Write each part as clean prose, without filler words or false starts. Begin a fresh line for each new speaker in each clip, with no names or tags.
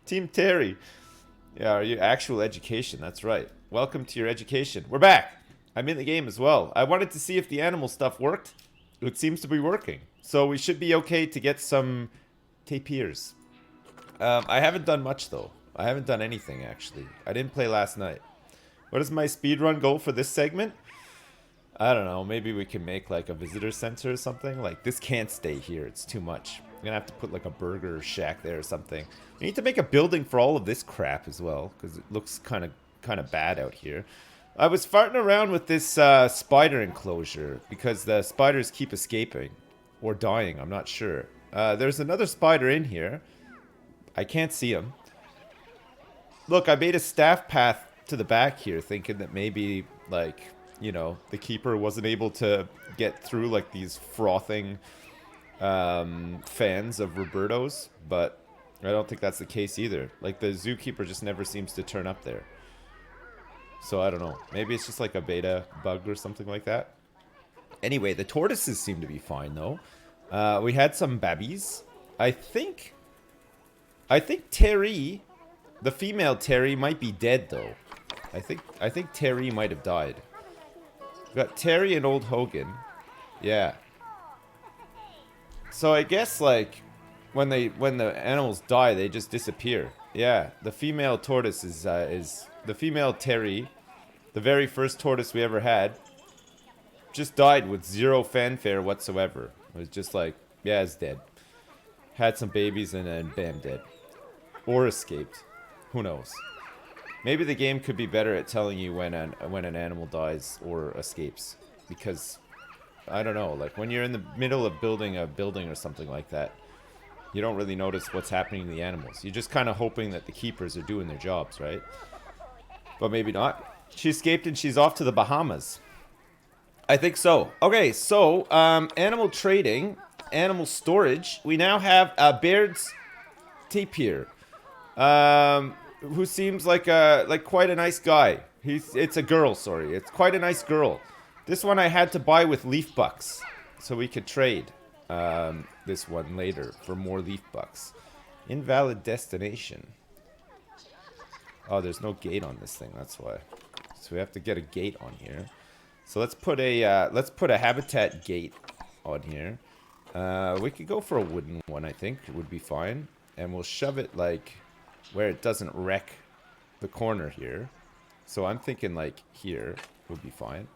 Team Terry. Yeah, your actual education. That's right. Welcome to your education. We're back. I'm in the game as well. I wanted to see if the animal stuff worked. It seems to be working. So we should be okay to get some tapirs. I haven't done much though. I haven't done anything actually. I didn't play last night. What is my speedrun goal for this segment? I don't know. Maybe we can make like a visitor center or something. Like this can't stay here. It's too much. I'm gonna have to put like a burger shack there or something. We need to make a building for all of this crap as well because it looks kind of bad out here. I was farting around with this spider enclosure because the spiders keep escaping or dying. I'm not sure. There's another spider in here. I can't see him. Look, I made a staff path to the back here thinking that maybe, like, you know, the keeper wasn't able to get through, like, these frothing fans of Roberto's, but I don't think that's the case either. Like, the zookeeper just never seems to turn up there. So, I don't know. Maybe it's just, like, a beta bug or something like that. Anyway, the tortoises seem to be fine, though. We had some babbies. I think Terry, the female Terry, might be dead, though. I think Terry might have died. We got Terry and old Hogan. Yeah. So I guess like when the animals die, they just disappear. Yeah. The female tortoise is the female Terry, the very first tortoise we ever had, just died with zero fanfare whatsoever. It was just like, yeah, it's dead. Had some babies and then bam, dead. Or escaped. Who knows? Maybe the game could be better at telling you when an animal dies or escapes, because I don't know, like when you're in the middle of building a building or something like that, you don't really notice what's happening to the animals. You're just kind of hoping that the keepers are doing their jobs, right? But maybe not. She escaped and she's off to the Bahamas. I think so. Okay, so animal trading, animal storage. We now have a Baird's tapir. Who seems like quite a nice guy. It's a girl, sorry. It's quite a nice girl. This one I had to buy with leaf bucks, so we could trade this one later for more leaf bucks. Invalid destination. Oh, there's no gate on this thing. That's why. So we have to get a gate on here. So let's put a habitat gate on here. We could go for a wooden one. I think it would be fine, and we'll shove it like where it doesn't wreck the corner here. So I'm thinking like here would be fine.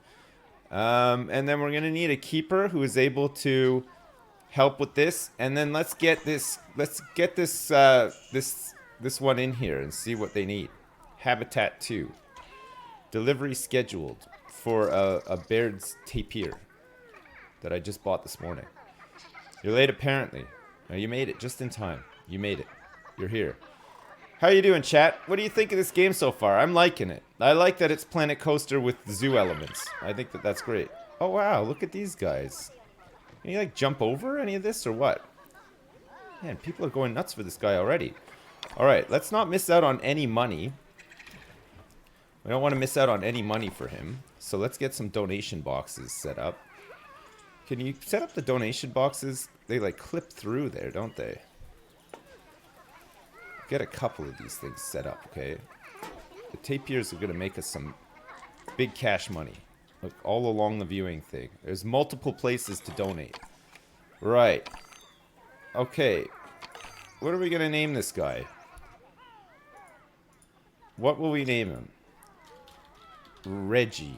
And then we're gonna need a keeper who is able to help with this. And then let's get this one in here and see what they need. Habitat 2. Delivery scheduled for a Baird's tapir that I just bought this morning. You're late apparently. No, you made it just in time. You made it. You're here. How you doing, chat? What do you think of this game so far? I'm liking it. I like that it's Planet Coaster with zoo elements. I think that that's great. Oh, wow. Look at these guys. Can you, like, jump over any of this or what? Man, people are going nuts for this guy already. All right, let's not miss out on any money. We don't want to miss out on any money for him. So let's get some donation boxes set up. Can you set up the donation boxes? They, like, clip through there, don't they? Get a couple of these things set up, okay? The tapirs are going to make us some big cash money. Look, all along the viewing thing. There's multiple places to donate. Right. Okay. What are we going to name this guy? What will we name him? Reggie.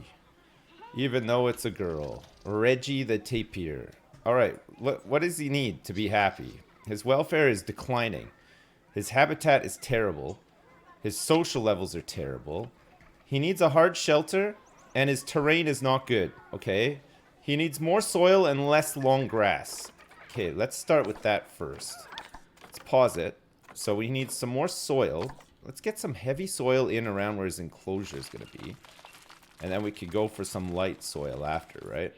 Even though it's a girl. Reggie the tapir. Alright, what does he need to be happy? His welfare is declining. His habitat is terrible. His social levels are terrible. He needs a hard shelter, and his terrain is not good, okay? He needs more soil and less long grass. Okay, let's start with that first. Let's pause it. So we need some more soil. Let's get some heavy soil in around where his enclosure is going to be. And then we could go for some light soil after, right?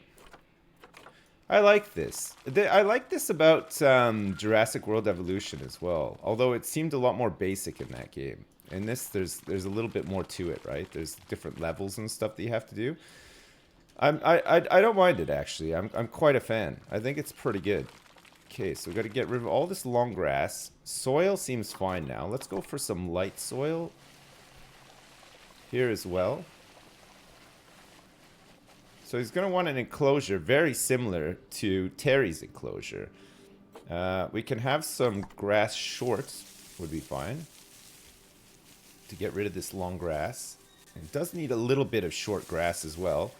I like this. I like this about Jurassic World Evolution as well. Although it seemed a lot more basic in that game. In this, there's a little bit more to it, right? There's different levels and stuff that you have to do. I don't mind it actually. I'm quite a fan. I think it's pretty good. Okay, so we got to get rid of all this long grass. Soil seems fine now. Let's go for some light soil here as well. So he's going to want an enclosure very similar to Terry's enclosure. We can have some grass shorts, would be fine, to get rid of this long grass. It does need a little bit of short grass as well,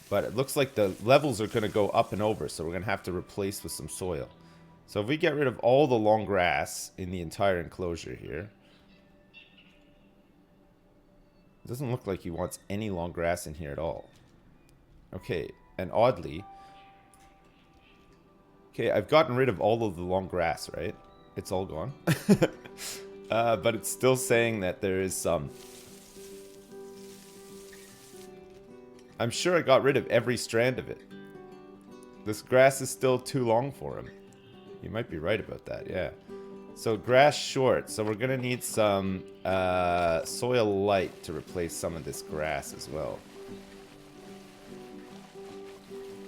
but it looks like the levels are going to go up and over, so we're going to have to replace with some soil. So if we get rid of all the long grass in the entire enclosure here, it doesn't look like he wants any long grass in here at all. Okay, and oddly, okay, I've gotten rid of all of the long grass, right? It's all gone. But it's still saying that there is some. I'm sure I got rid of every strand of it. This grass is still too long for him. You might be right about that, yeah. So grass short, so we're gonna need some soil light to replace some of this grass as well.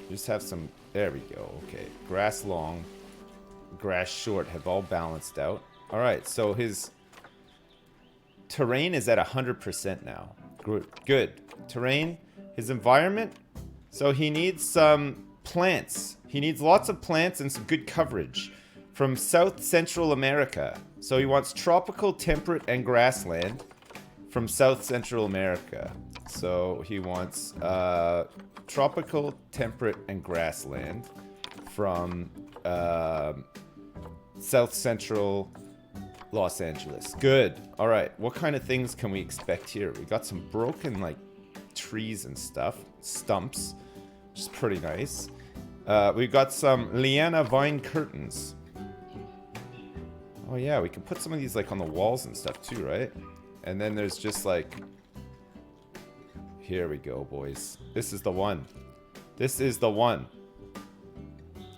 Just have some, there we go, okay. Grass long, grass short have all balanced out. Alright, so his terrain is at 100% now. Good. Terrain, his environment, so he needs some plants. He needs lots of plants and some good coverage from South Central America. So he wants tropical, temperate, and grassland from South Central America. So he wants tropical, temperate, and grassland from South Central Los Angeles. Good. All right. What kind of things can we expect here? We got some broken, like, trees and stuff. Stumps. Which is pretty nice. We've got some liana vine curtains. Oh, yeah. We can put some of these, like, on the walls and stuff, too, right? And then there's just, like... Here we go, boys. This is the one. This is the one.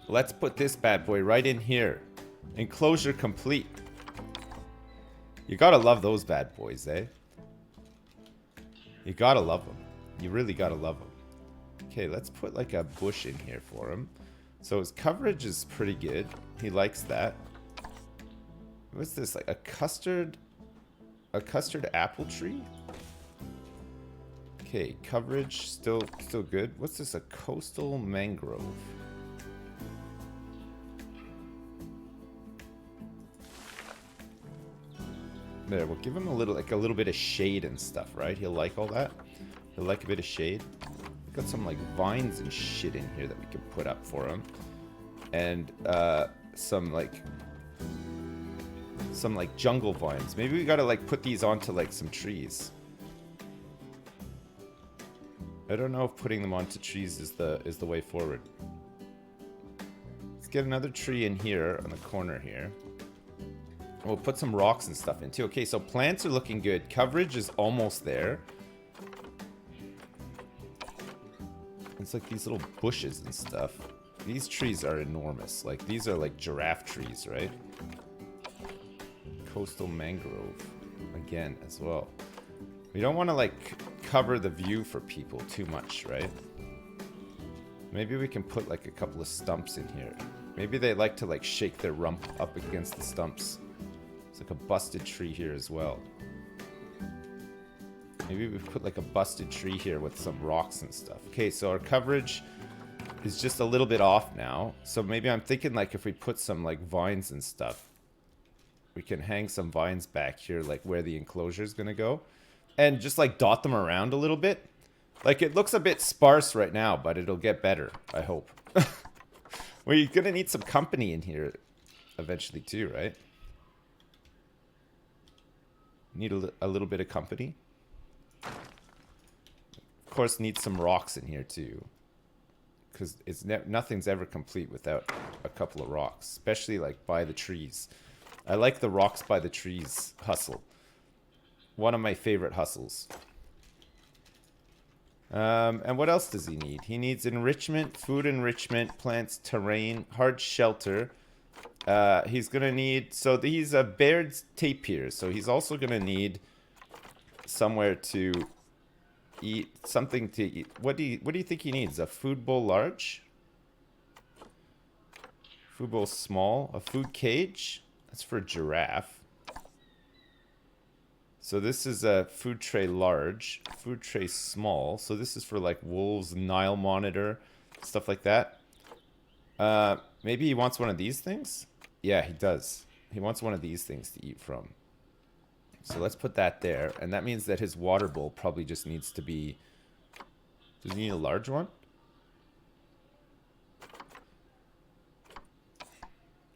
Let's put this bad boy right in here. Enclosure complete. You gotta love those bad boys, eh? You gotta love them. You really gotta love them. Okay, let's put like a bush in here for him. So his coverage is pretty good. He likes that. What's this? Like a custard apple tree? Okay, coverage still good. What's this? A coastal mangrove. There, we'll give him a little bit of shade and stuff, right? He'll like all that. He'll like a bit of shade. We've got some like vines and shit in here that we can put up for him, and some like jungle vines. Maybe we gotta like put these onto like some trees. I don't know if putting them onto trees is the way forward. Let's get another tree in here on the corner here. We'll put some rocks and stuff in too. Okay, so plants are looking good. Coverage is almost there. It's like these little bushes and stuff. These trees are enormous. Like, these are like giraffe trees, right? Coastal mangrove. Again, as well. We don't want to, like, cover the view for people too much, right? Maybe we can put, like, a couple of stumps in here. Maybe they like to, like, shake their rump up against the stumps. It's like a busted tree here as well. Maybe we put like a busted tree here with some rocks and stuff. Okay, so our coverage is just a little bit off now. So maybe I'm thinking like if we put some like vines and stuff, we can hang some vines back here like where the enclosure is going to go. And just like dot them around a little bit. Like it looks a bit sparse right now, but it'll get better, I hope. We're going to need some company in here eventually too, right? Need a little bit of company. Of course, need some rocks in here too, because it's nothing's ever complete without a couple of rocks, especially like by the trees. I like the rocks by the trees hustle. One of my favorite hustles. And what else does he need? He needs enrichment, food enrichment, plants, terrain, hard shelter. He's gonna need, so he's a Baird's tapir, so he's also gonna need somewhere to eat, something to eat. What do you think he needs? A food bowl large? Food bowl small. A food cage. That's for a giraffe. So this is a food tray large. Food tray small. So this is for like wolves, Nile monitor, stuff like that. Maybe he wants one of these things? Yeah, he does. He wants one of these things to eat from. So let's put that there. And that means that his water bowl probably just needs to be... Does he need a large one?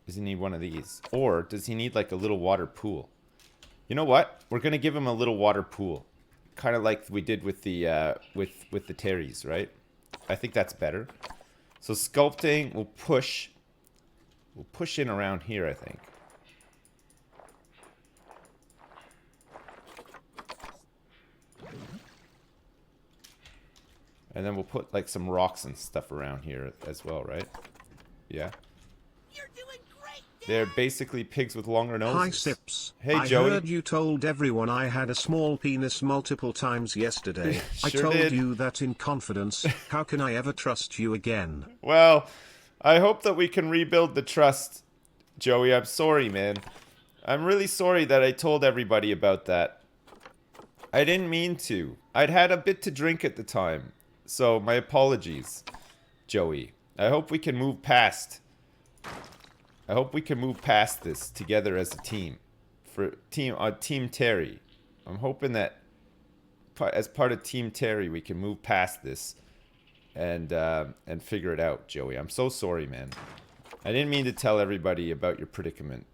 Does he need one of these? Or does he need like a little water pool? You know what? We're going to give him a little water pool. Kind of like we did with the with the Terries, right? I think that's better. So sculpting, we'll push in around here, I think. And then we'll put like some rocks and stuff around here as well, right? Yeah.
You're doing great, Dad.
They're basically pigs with longer noses.
Hi Sips.
Hey Joey.
I heard you told everyone I had a small penis multiple times yesterday. I
Sure
told
did.
you that in confidence. How can I ever trust you again?
Well, I hope that we can rebuild the trust, Joey. I'm sorry, man. I'm really sorry that I told everybody about that. I didn't mean to. I'd had a bit to drink at the time. So, my apologies, Joey. I hope we can move past... I hope we can move past this together as a team. For Team Terry. I'm hoping that as part of Team Terry we can move past this and figure it out, Joey. I'm so sorry, man. I didn't mean to tell everybody about your predicament.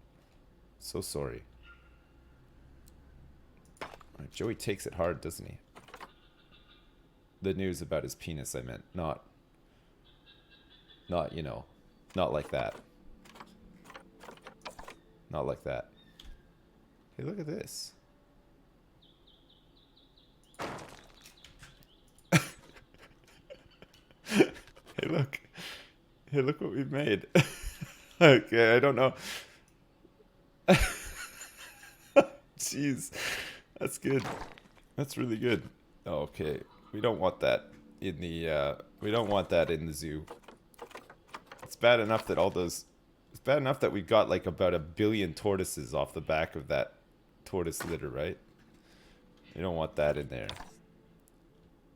So sorry. Right, Joey takes it hard, doesn't he? The news about his penis, I meant. Not, you know, not like that. Not like that. Hey, look at this. Hey, look. Hey, look what we've made. Okay, I don't know. Jeez. That's good. That's really good. Oh, okay. We don't want that in the, we don't want that in the zoo. It's bad enough that all those... It's bad enough that we got like about 1 billion tortoises off the back of that tortoise litter, right? You don't want that in there.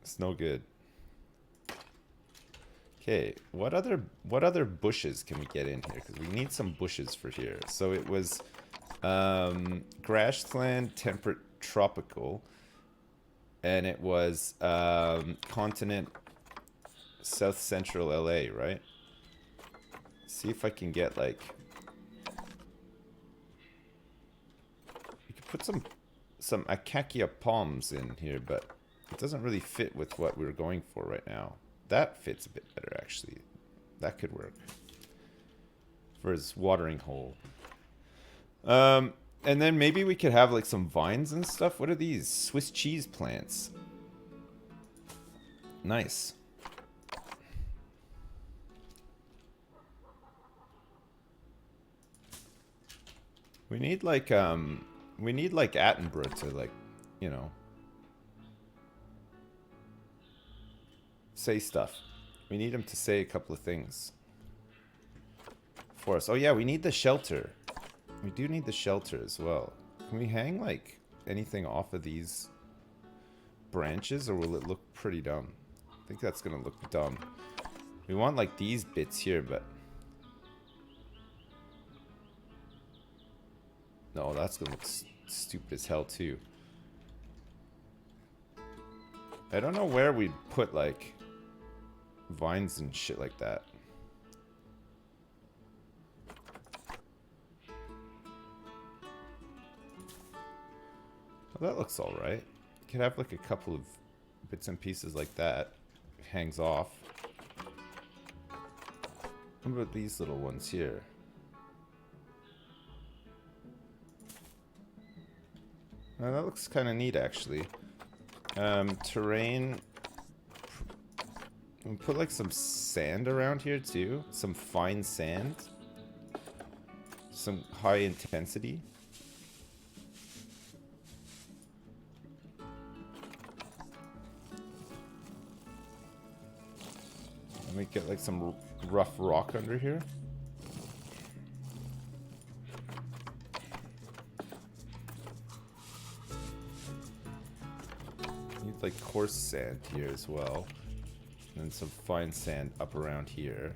It's no good. Okay, what other bushes can we get in here? Because we need some bushes for here. So it was grassland, temperate, tropical, and it was continent, south central LA, right? See if I can get like... We could put some acacia palms in here, but it doesn't really fit with what we're going for right now. That fits a bit better, actually. That could work. For his watering hole. And then maybe we could have like some vines and stuff. What are these? Swiss cheese plants. Nice. We need like Attenborough to like, you know, say stuff. We need him to say a couple of things for us. Oh yeah, we need the shelter. We do need the shelter as well. Can we hang like anything off of these branches, or will it look pretty dumb? I think that's gonna look dumb. We want like these bits here, but no, that's gonna look stupid as hell too. I don't know where we'd put like vines and shit like that. Well, that looks alright. Could have like a couple of bits and pieces like that. It hangs off. What about these little ones here? That looks kind of neat, actually. Terrain. We'll put like some sand around here too. Some fine sand. Some high intensity. Let me get like some rough rock under here. like coarse sand here as well. And then some fine sand up around here.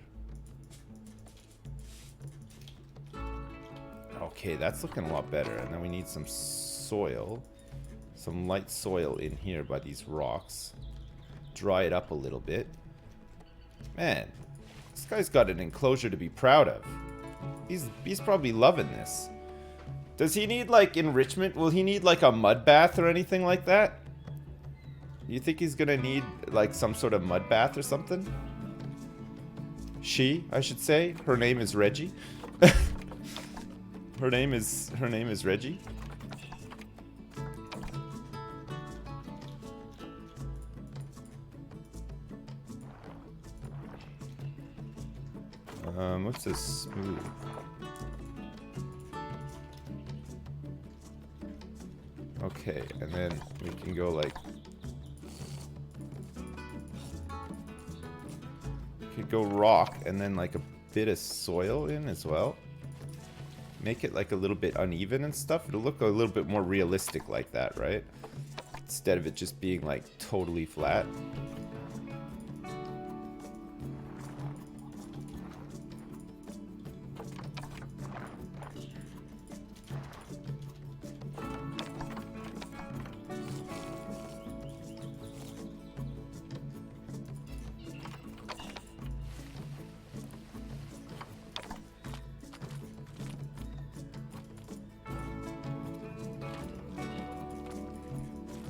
Okay, that's looking a lot better. And then we need some soil. Some light soil in here by these rocks. Dry it up a little bit. Man, this guy's got an enclosure to be proud of. He's probably loving this. Does he need, like, enrichment? Will he need, like, a mud bath or anything like that? You think he's gonna need, like, some sort of mud bath or something? She, I should say. Her name is Reggie. Her name is Reggie. What's this smooth? Okay, and then we can go like... Could go rock and then like a bit of soil in as well. Make it like a little bit uneven and stuff. It'll look a little bit more realistic like that, right? Instead of it just being like totally flat.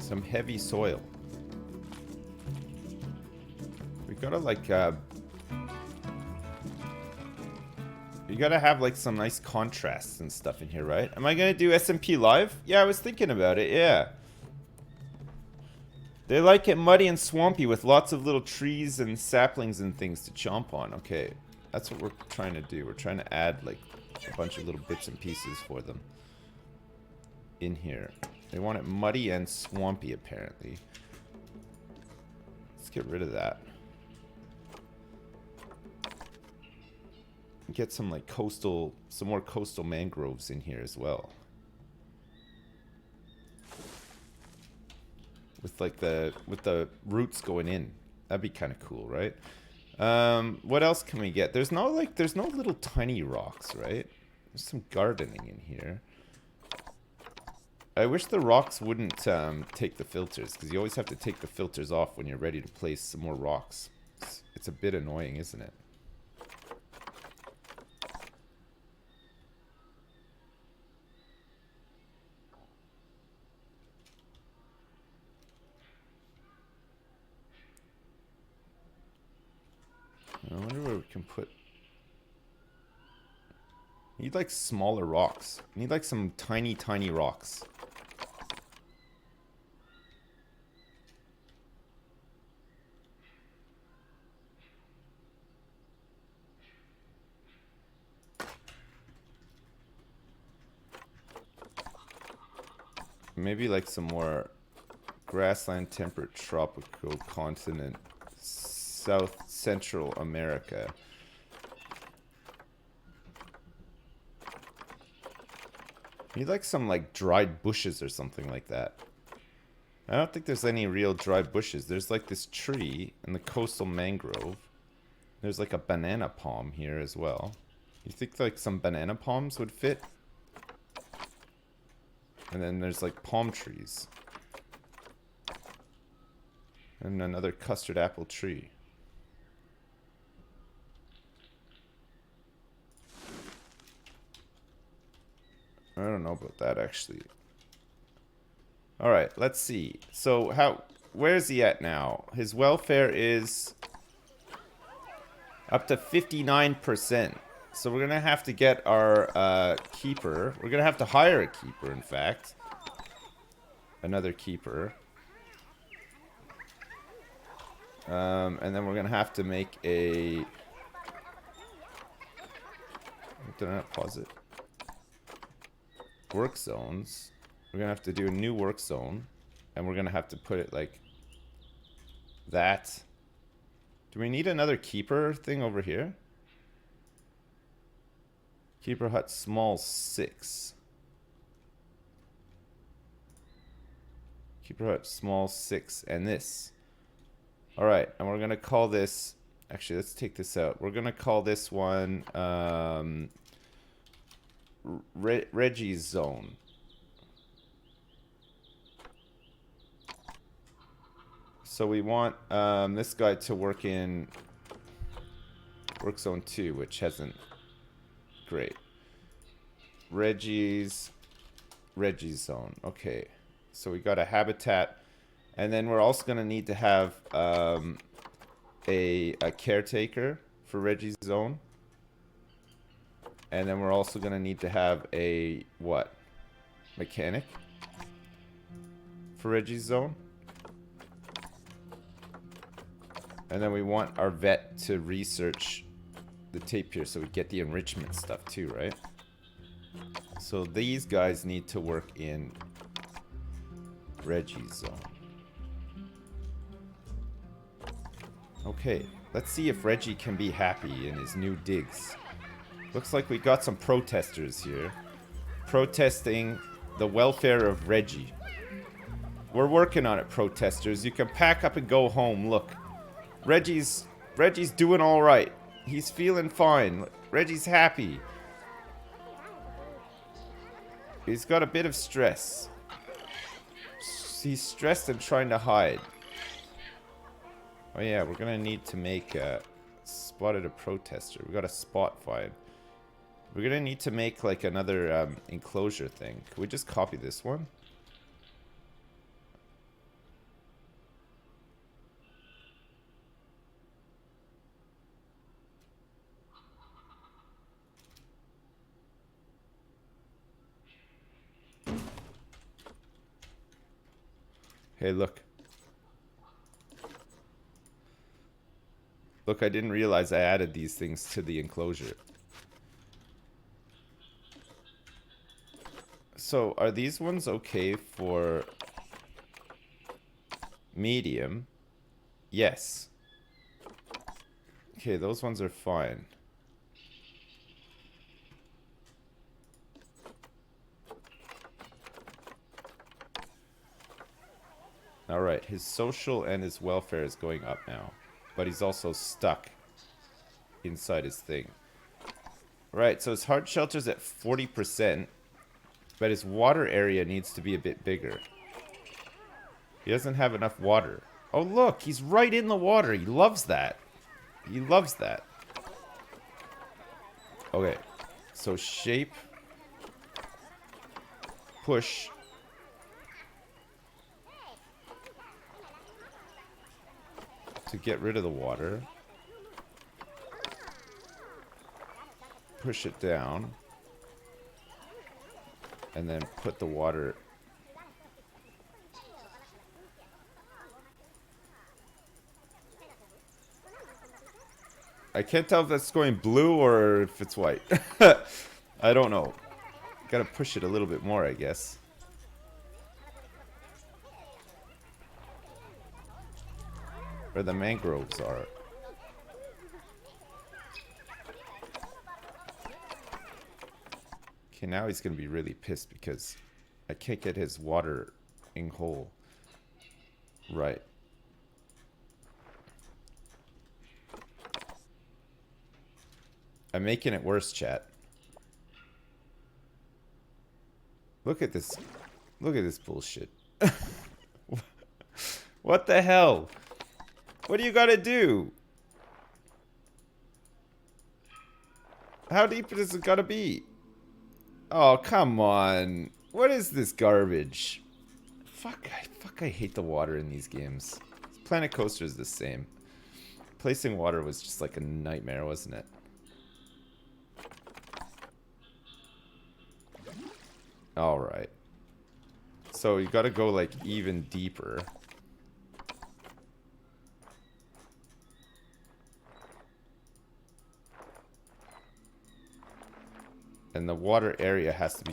Some heavy soil. We gotta like you gotta have like some nice contrasts and stuff in here, right? Am I gonna do SMP live? Yeah, I was thinking about it, yeah. They like it muddy and swampy with lots of little trees and saplings and things to chomp on. Okay, that's what we're trying to do. We're trying to add like a bunch of little bits and pieces for them in here. They want it muddy and swampy, apparently. Let's get rid of that. Get some like some more coastal mangroves in here as well. With like with the roots going in. That'd be kind of cool, right? What else can we get? There's no little tiny rocks, right? There's some gardening in here. I wish the rocks wouldn't take the filters, because you always have to take the filters off when you're ready to place some more rocks. It's a bit annoying, isn't it? I wonder where we can put... Need like smaller rocks. Need like some tiny, tiny rocks. Maybe like some more grassland temperate tropical continent, South Central America. Need like some like dried bushes or something like that. I don't think there's any real dried bushes. There's like this tree and the coastal mangrove. There's like a banana palm here as well. You think like some banana palms would fit? And then there's like palm trees. And another custard apple tree. I don't know about that actually. Alright, let's see. So where's he at now? His welfare is up to 59%. So we're gonna have to get our keeper. We're gonna have to hire a keeper, in fact. Another keeper. And then we're gonna have to make a... Did I not pause it? Work zones. We're gonna have to do a new work zone. And we're gonna have to put it like that. Do we need another keeper thing over here? Keeper hut small 6. Keeper hut, small 6, and this. Alright, and we're gonna call this... Actually, let's take this out. We're gonna call this one, Reggie's Zone. So we want this guy to work in work zone 2, which hasn't... Great. Reggie's Zone. Okay. So we got a habitat. And then we're also going to need to have a caretaker for Reggie's Zone. And then we're also going to need to have a, what? Mechanic for Reggie's Zone. And then we want our vet to research the tapir so we get the enrichment stuff too, right? So these guys need to work in Reggie's Zone. Okay, let's see if Reggie can be happy in his new digs. Looks like we got some protesters here. Protesting the welfare of Reggie. We're working on it, protesters. You can pack up and go home. Look, Reggie's doing all right. He's feeling fine. Reggie's happy. He's got a bit of stress. He's stressed and trying to hide. Oh yeah, we're gonna need to make spotted a protester. We got a spot find. We're gonna need to make like another enclosure thing. Can we just copy this one? Hey, look. Look, I didn't realize I added these things to the enclosure. So, are these ones okay for medium? Yes. Okay, those ones are fine. Alright, his social and his welfare is going up now. But he's also stuck inside his thing. Right, so his hard shelter's at 40%. But his water area needs to be a bit bigger. He doesn't have enough water. Oh look, he's right in the water. He loves that. He loves that. Okay, so shape. Push. To get rid of the water. Push it down. And then put the water. I can't tell if that's going blue or if it's white. I don't know. Gotta push it a little bit more, I guess. Where the mangroves are. Okay, now he's gonna be really pissed because I can't get his watering hole right. I'm making it worse, chat. Look at this. Look at this bullshit. What the hell? What do you gotta do? How deep does it gotta be? Oh, come on. What is this garbage? Fuck, I hate the water in these games. Planet Coaster is the same. Placing water was just like a nightmare, wasn't it? Alright. So you gotta go like even deeper. And the water area has to be...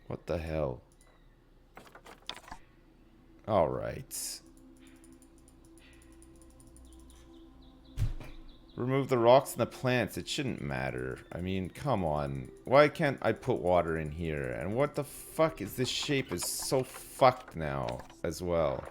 What the hell? Alright. Remove the rocks and the plants. It shouldn't matter. I mean, come on. Why can't I put water in here? And what the fuck is this shape is so fucked now as well.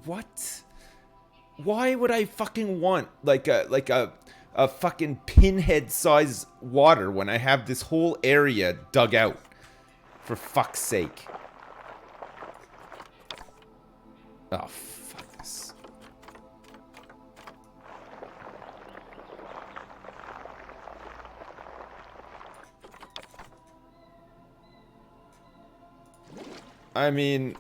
What? Why would I fucking want like a fucking pinhead size water when I have this whole area dug out? For fuck's sake. Oh, fuck this. I mean,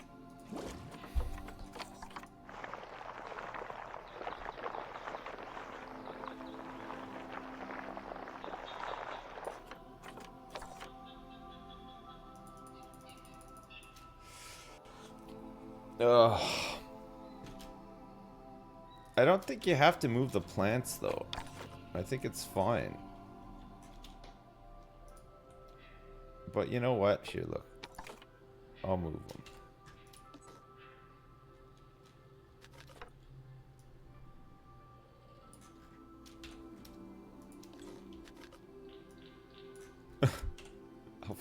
ugh. I don't think you have to move the plants, though. I think it's fine. But you know what? Here, look. I'll move them. Oh,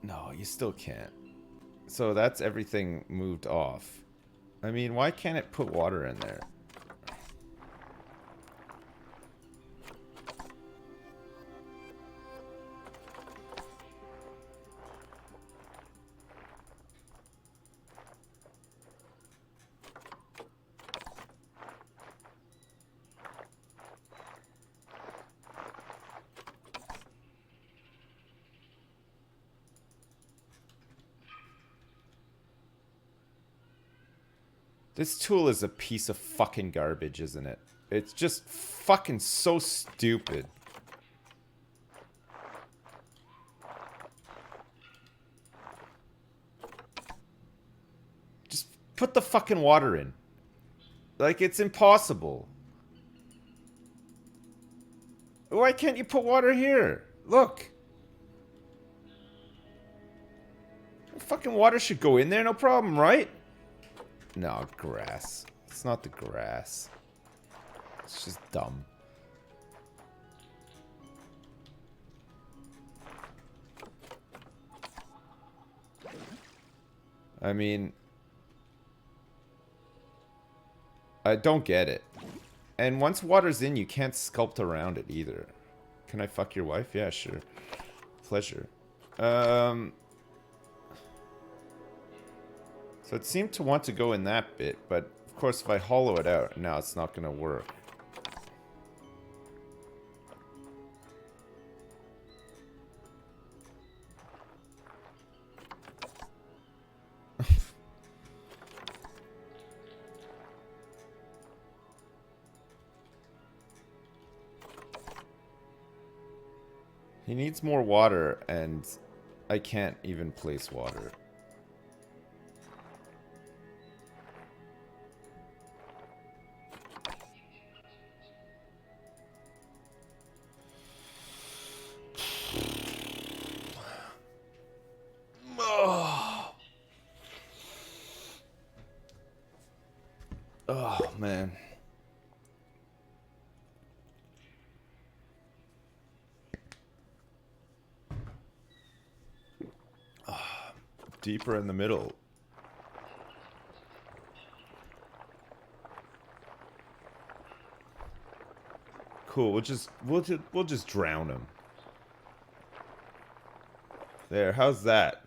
no, you still can't. So that's everything moved off. I mean, why can't it put water in there? This tool is a piece of fucking garbage, isn't it? It's just fucking so stupid. Just put the fucking water in. Like, it's impossible. Why can't you put water here? Look. Fucking water should go in there, no problem, right? No, grass. It's not the grass. It's just dumb. I mean, I don't get it. And once water's in, you can't sculpt around it either. Can I fuck your wife? Yeah, sure. Pleasure. So it seemed to want to go in that bit, but of course if I hollow it out, now it's not going to work. He needs more water, and I can't even place water. Oh, man. Deeper in the middle. Cool. We'll just drown him. There. How's that?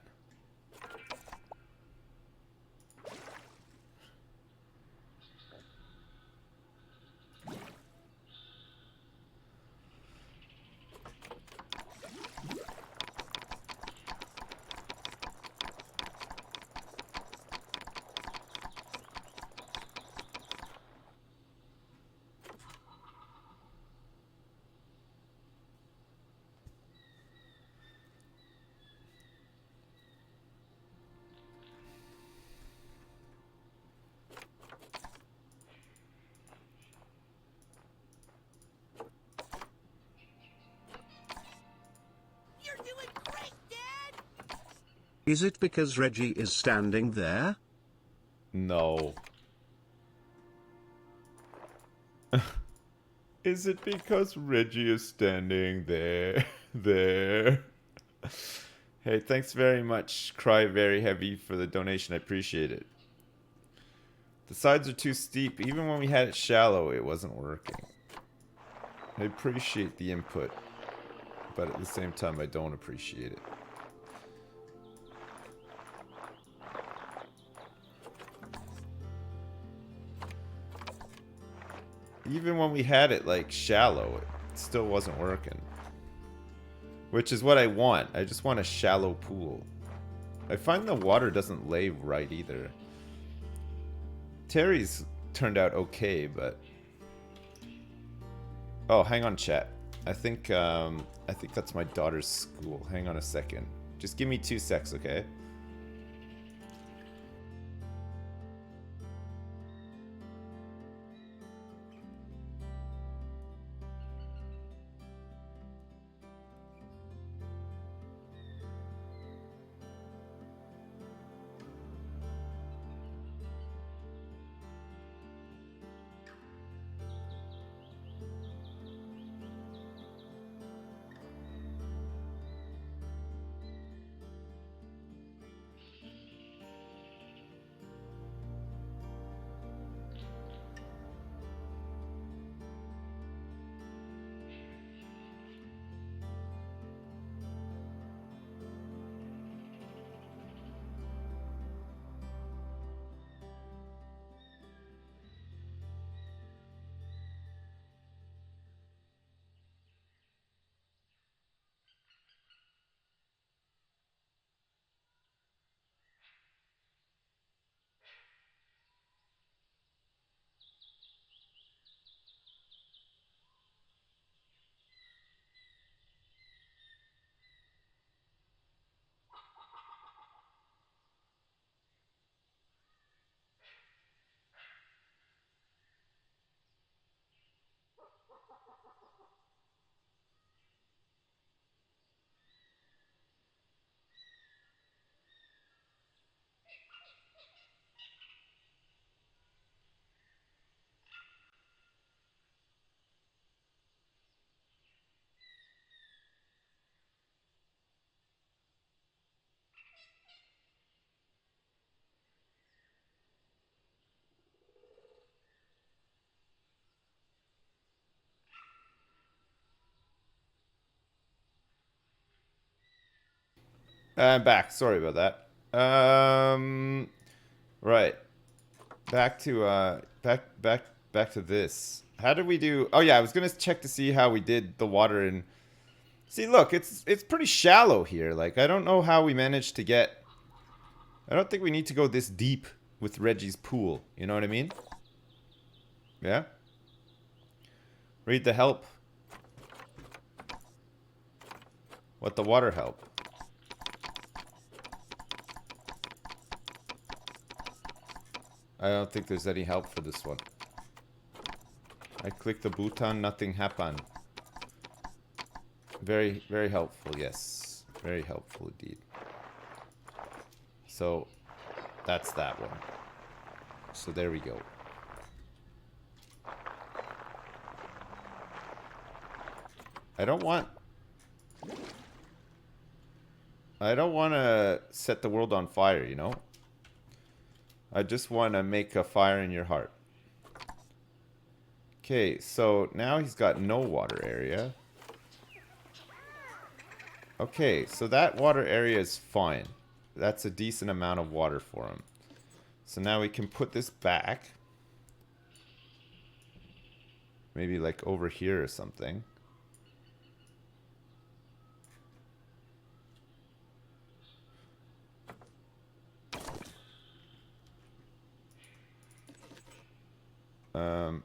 Is it because Reggie is standing there?
No. Is it because Reggie is standing there? There. Hey, thanks very much, Cry Very Heavy, for the donation. I appreciate it. The sides are too steep. Even when we had it shallow, it wasn't working. I appreciate the input, but at the same time, I don't appreciate it. Even when we had it, like, shallow, it still wasn't working. Which is what I want. I just want a shallow pool. I find the water doesn't lay right either. Terry's turned out okay, but... Oh, hang on, chat. I think that's my daughter's school. Hang on a second. Just give me 2 secs, okay? I'm back. Sorry about that. Right. Back to back to this. How did we do? Oh yeah, I was gonna check to see how we did the water and see. Look, it's pretty shallow here. Like I don't know how we managed to get. I don't think we need to go this deep with Reggie's pool. You know what I mean? Yeah. Read the help. What the water help? I don't think there's any help for this one. I click the button, nothing happened. Very, very helpful, yes. Very helpful indeed. So, that's that one. So there we go. I don't want to set the world on fire, you know? I just want to make a fire in your heart. Okay, so now he's got no water area. Okay, so that water area is fine. That's a decent amount of water for him. So now we can put this back. Maybe like over here or something.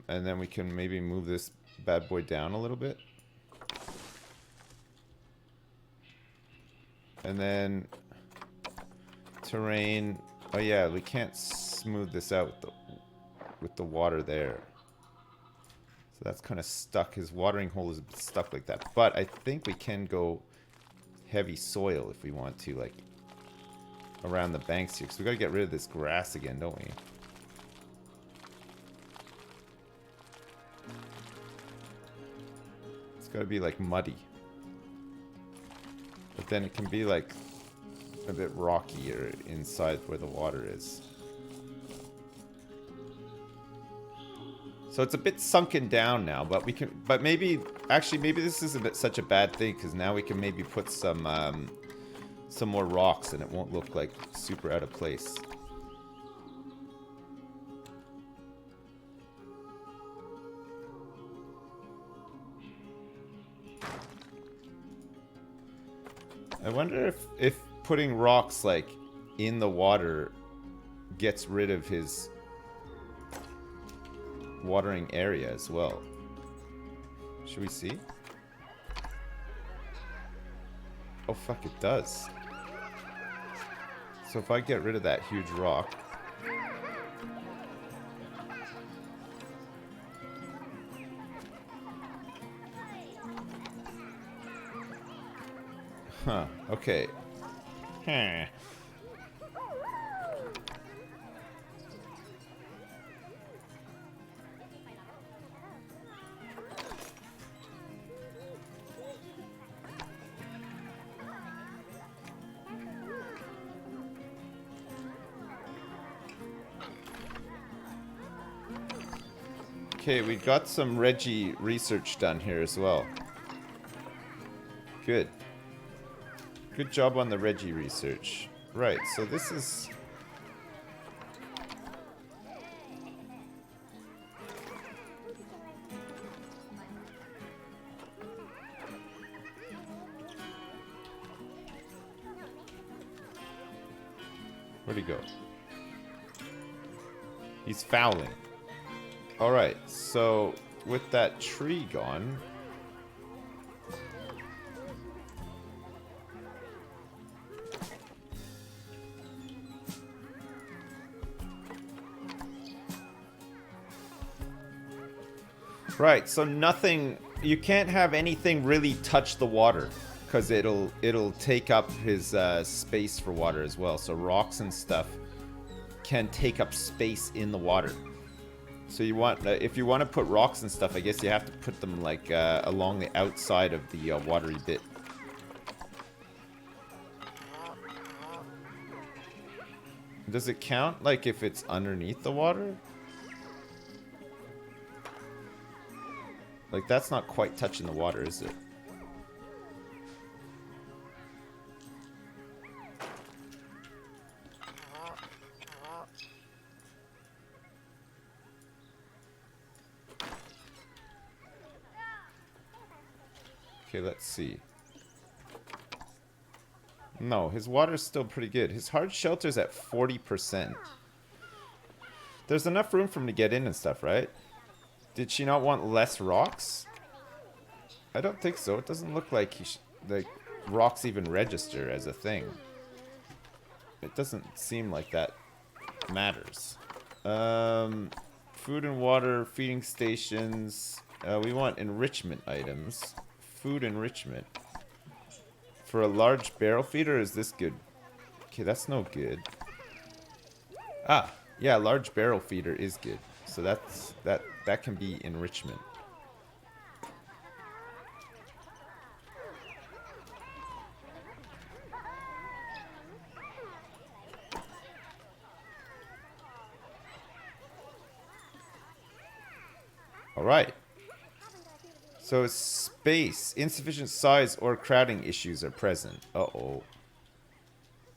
And then we can maybe move this bad boy down a little bit. And then terrain. Oh yeah, we can't smooth this out with the water there. So that's kind of stuck. His watering hole is stuck like that. But I think we can go heavy soil if we want to. Like, around the banks here, because we got to get rid of this grass again, don't we? It's got to be like muddy. But then it can be like a bit rockier inside where the water is. So it's a bit sunken down now, but we can, but maybe, actually maybe this isn't such a bad thing, because now we can maybe put some more rocks and it won't look like super out of place. I wonder if putting rocks like in the water gets rid of his watering area as well. Should we see? Oh fuck, it does. So if I get rid of that huge rock, huh, okay. Huh. Okay, we got some Reggie research done here as well. Good. Good job on the Reggie research. Right, so this is... Where'd he go? He's fouling. Alright, so with that tree gone... Right, so nothing... You can't have anything really touch the water, because it'll take up his space for water as well. So rocks and stuff can take up space in the water. So you want, if you want to put rocks and stuff, I guess you have to put them like along the outside of the watery bit. Does it count like if it's underneath the water? Like that's not quite touching the water, is it? Okay, let's see. No, his water's still pretty good. His hard shelter's at 40%. There's enough room for him to get in and stuff, right? Did she not want less rocks? I don't think so. It doesn't look like like rocks even register as a thing. It doesn't seem like that matters. Food and water, feeding stations. We want enrichment items. Food enrichment. For a large barrel feeder, is this good? Okay, that's no good. Ah, yeah, large barrel feeder is good. So that can be enrichment. All right. So space, insufficient size, or crowding issues are present. Uh-oh.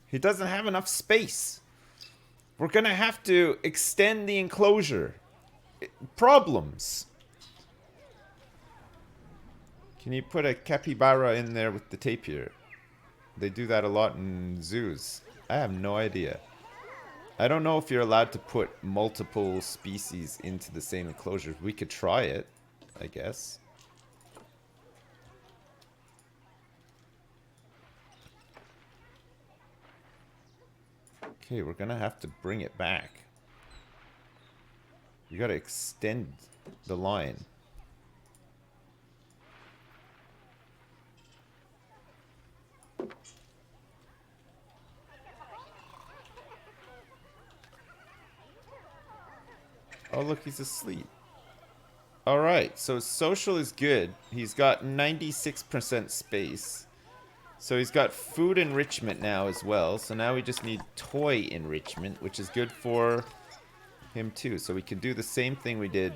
He doesn't have enough space. We're gonna have to extend the enclosure. Problems. Can you put a capybara in there with the tapir? They do that a lot in zoos. I have no idea. I don't know if you're allowed to put multiple species into the same enclosure. We could try it, I guess. Okay, we're gonna have to bring it back. We gotta extend the line. Oh, look, he's asleep. Alright, so social is good. He's got 96% space. So he's got food enrichment now as well. So now we just need toy enrichment, which is good for him too. So we can do the same thing we did.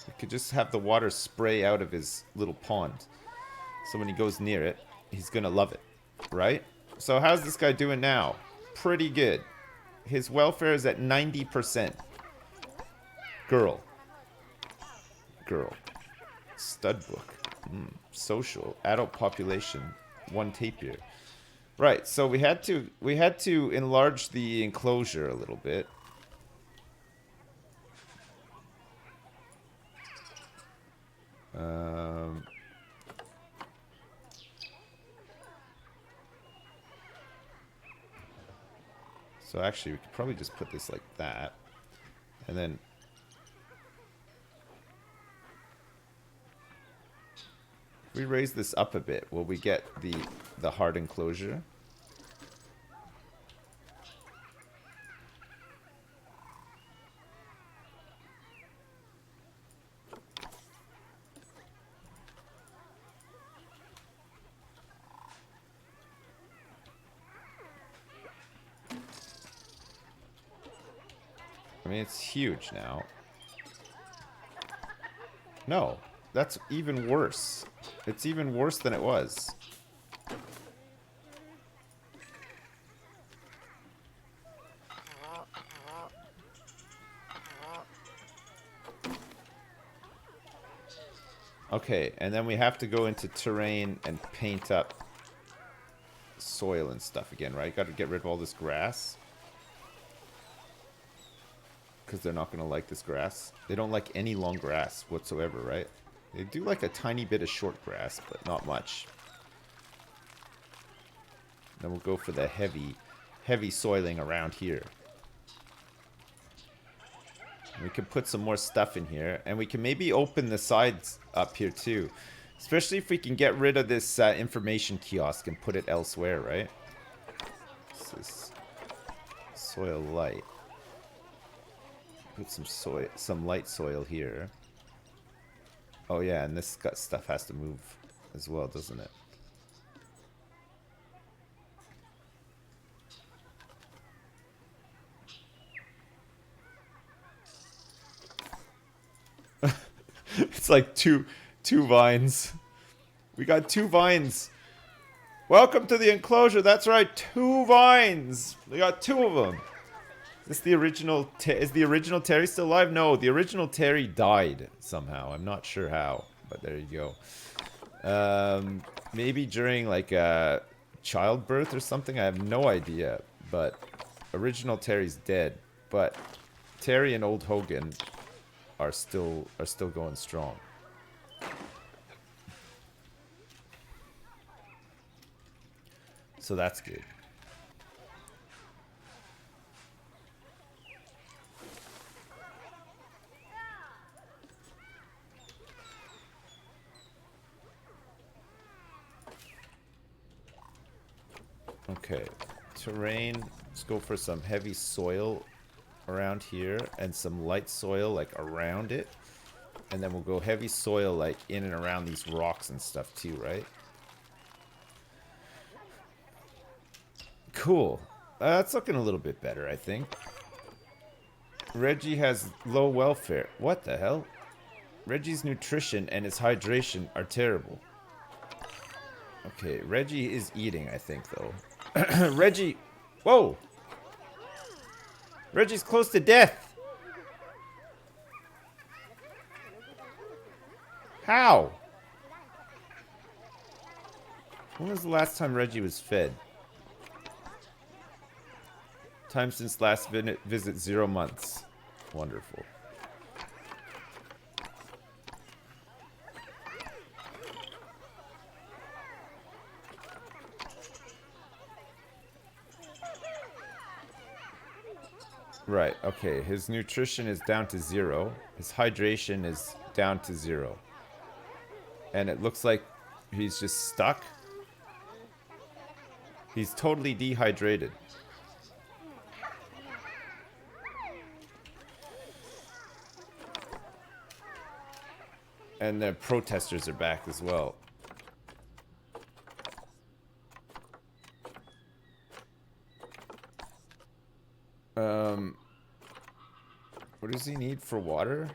We could just have the water spray out of his little pond. So when he goes near it, he's gonna love it, right? So how's this guy doing now? Pretty good. His welfare is at 90%. Girl. Stud book. Social. Adult population. 1 tapir. Right, so we had to enlarge the enclosure a little bit. So actually, we could probably just put this like that. And then... if we raise this up a bit, will we get the hard enclosure? I mean, it's huge now. No, that's even worse. It's even worse than it was. Okay, and then we have to go into terrain and paint up soil and stuff again, right? Got to get rid of all this grass. Because they're not going to like this grass. They don't like any long grass whatsoever, right? They do like a tiny bit of short grass, but not much. Then we'll go for the heavy soiling around here. We can put some more stuff in here. And we can maybe open the sides up here too. Especially if we can get rid of this information kiosk and put it elsewhere, right? This is soil light. Put some light soil here. Oh yeah, and this stuff has to move as well, doesn't it? It's like two vines. We got 2 vines. Welcome to the enclosure. That's right, 2 vines. We got 2 of them. Is the original Terry still alive? No, the original Terry died somehow. I'm not sure how, but there you go. Maybe during like childbirth or something. I have no idea. But original Terry's dead. But Terry and old Hogan are still going strong. So that's good. Okay, terrain, let's go for some heavy soil around here and some light soil like around it. And then we'll go heavy soil like in and around these rocks and stuff too, right? Cool. That's looking a little bit better, I think. Reggie has low welfare. What the hell? Reggie's nutrition and his hydration are terrible. Okay, Reggie is eating, I think, though. Reggie! Whoa! Reggie's close to death! How? When was the last time Reggie was fed? Time since last visit, 0 months. Wonderful. Right, okay. His nutrition is down to 0. His hydration is down to 0. And it looks like he's just stuck. He's totally dehydrated. And the protesters are back as well. What does he need for water?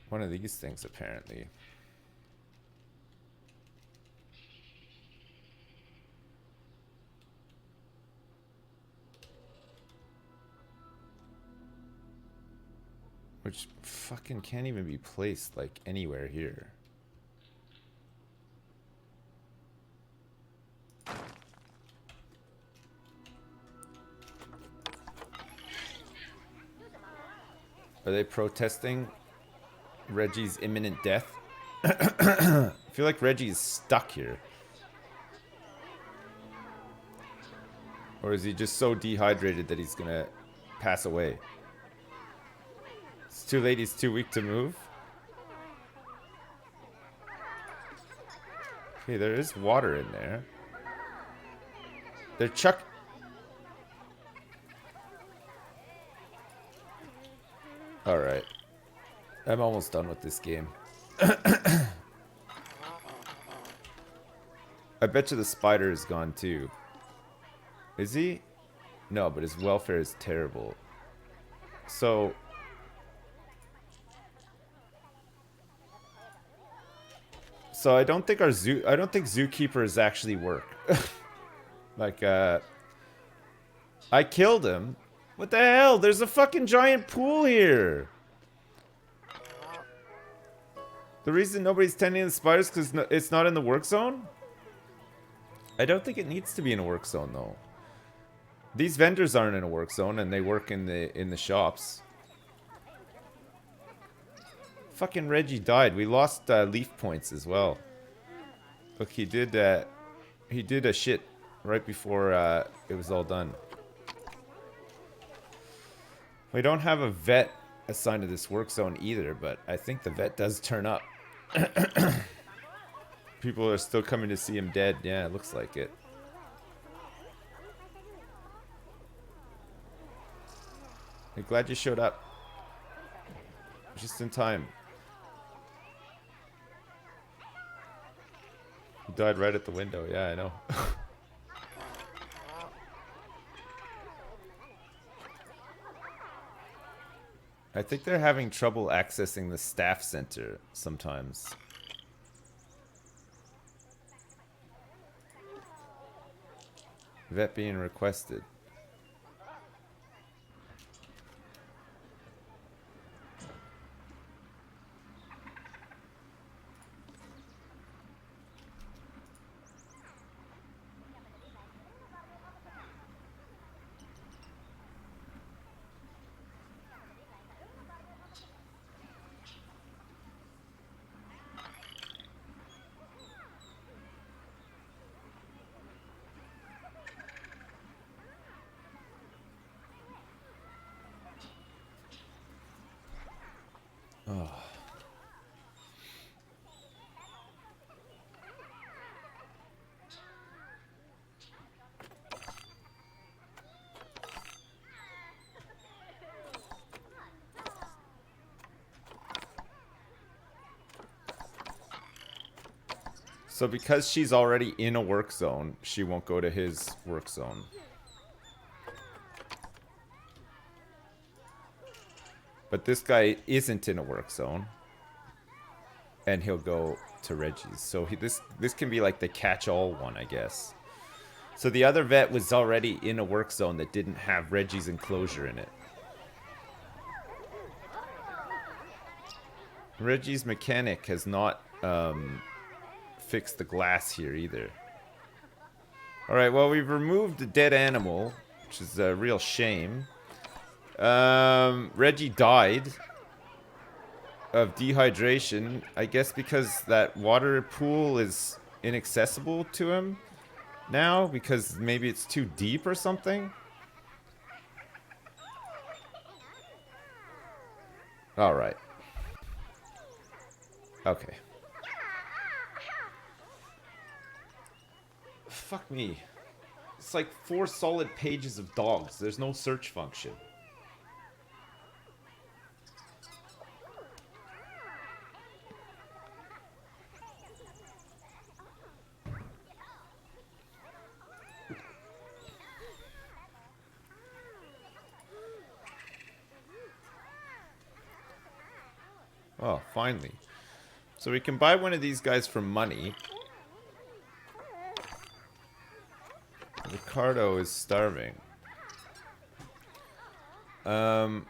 One of these things, apparently. Which fucking can't even be placed, like, anywhere here. Are they protesting Reggie's imminent death? I feel like Reggie is stuck here. Or is he just so dehydrated that he's gonna pass away? It's too late, he's too weak to move. Okay, there is water in there. They're Alright. I'm almost done with this game. I bet you the spider is gone too. Is he? No, but his welfare is terrible. So... I don't think zookeepers actually work. Like, I killed him. What the hell? There's a fucking giant pool here. The reason nobody's tending to the spiders because it's not in the work zone? I don't think it needs to be in a work zone, though. These vendors aren't in a work zone, and they work in the shops. Fucking Reggie died. We lost leaf points as well. Look, he did a shit right before it was all done. We don't have a vet assigned to this work zone either, but I think the vet does turn up. People are still coming to see him dead. Yeah, it looks like it. I'm glad you showed up. Just in time. He died right at the window. Yeah, I know. I think they're having trouble accessing the staff center sometimes. Vet being requested. Oh. So because she's already in a work zone, she won't go to his work zone. But this guy isn't in a work zone. And he'll go to Reggie's. So this can be like the catch-all one, I guess. So the other vet was already in a work zone that didn't have Reggie's enclosure in it. Reggie's mechanic has not fixed the glass here either. Alright, well, we've removed a dead animal, which is a real shame. Reggie died of dehydration, I guess because that water pool is inaccessible to him now, because maybe it's too deep or something. Alright. Okay. Fuck me. It's like 4 solid pages of dogs. There's no search function. Oh, finally. So we can buy one of these guys for money. Ricardo is starving. Oh,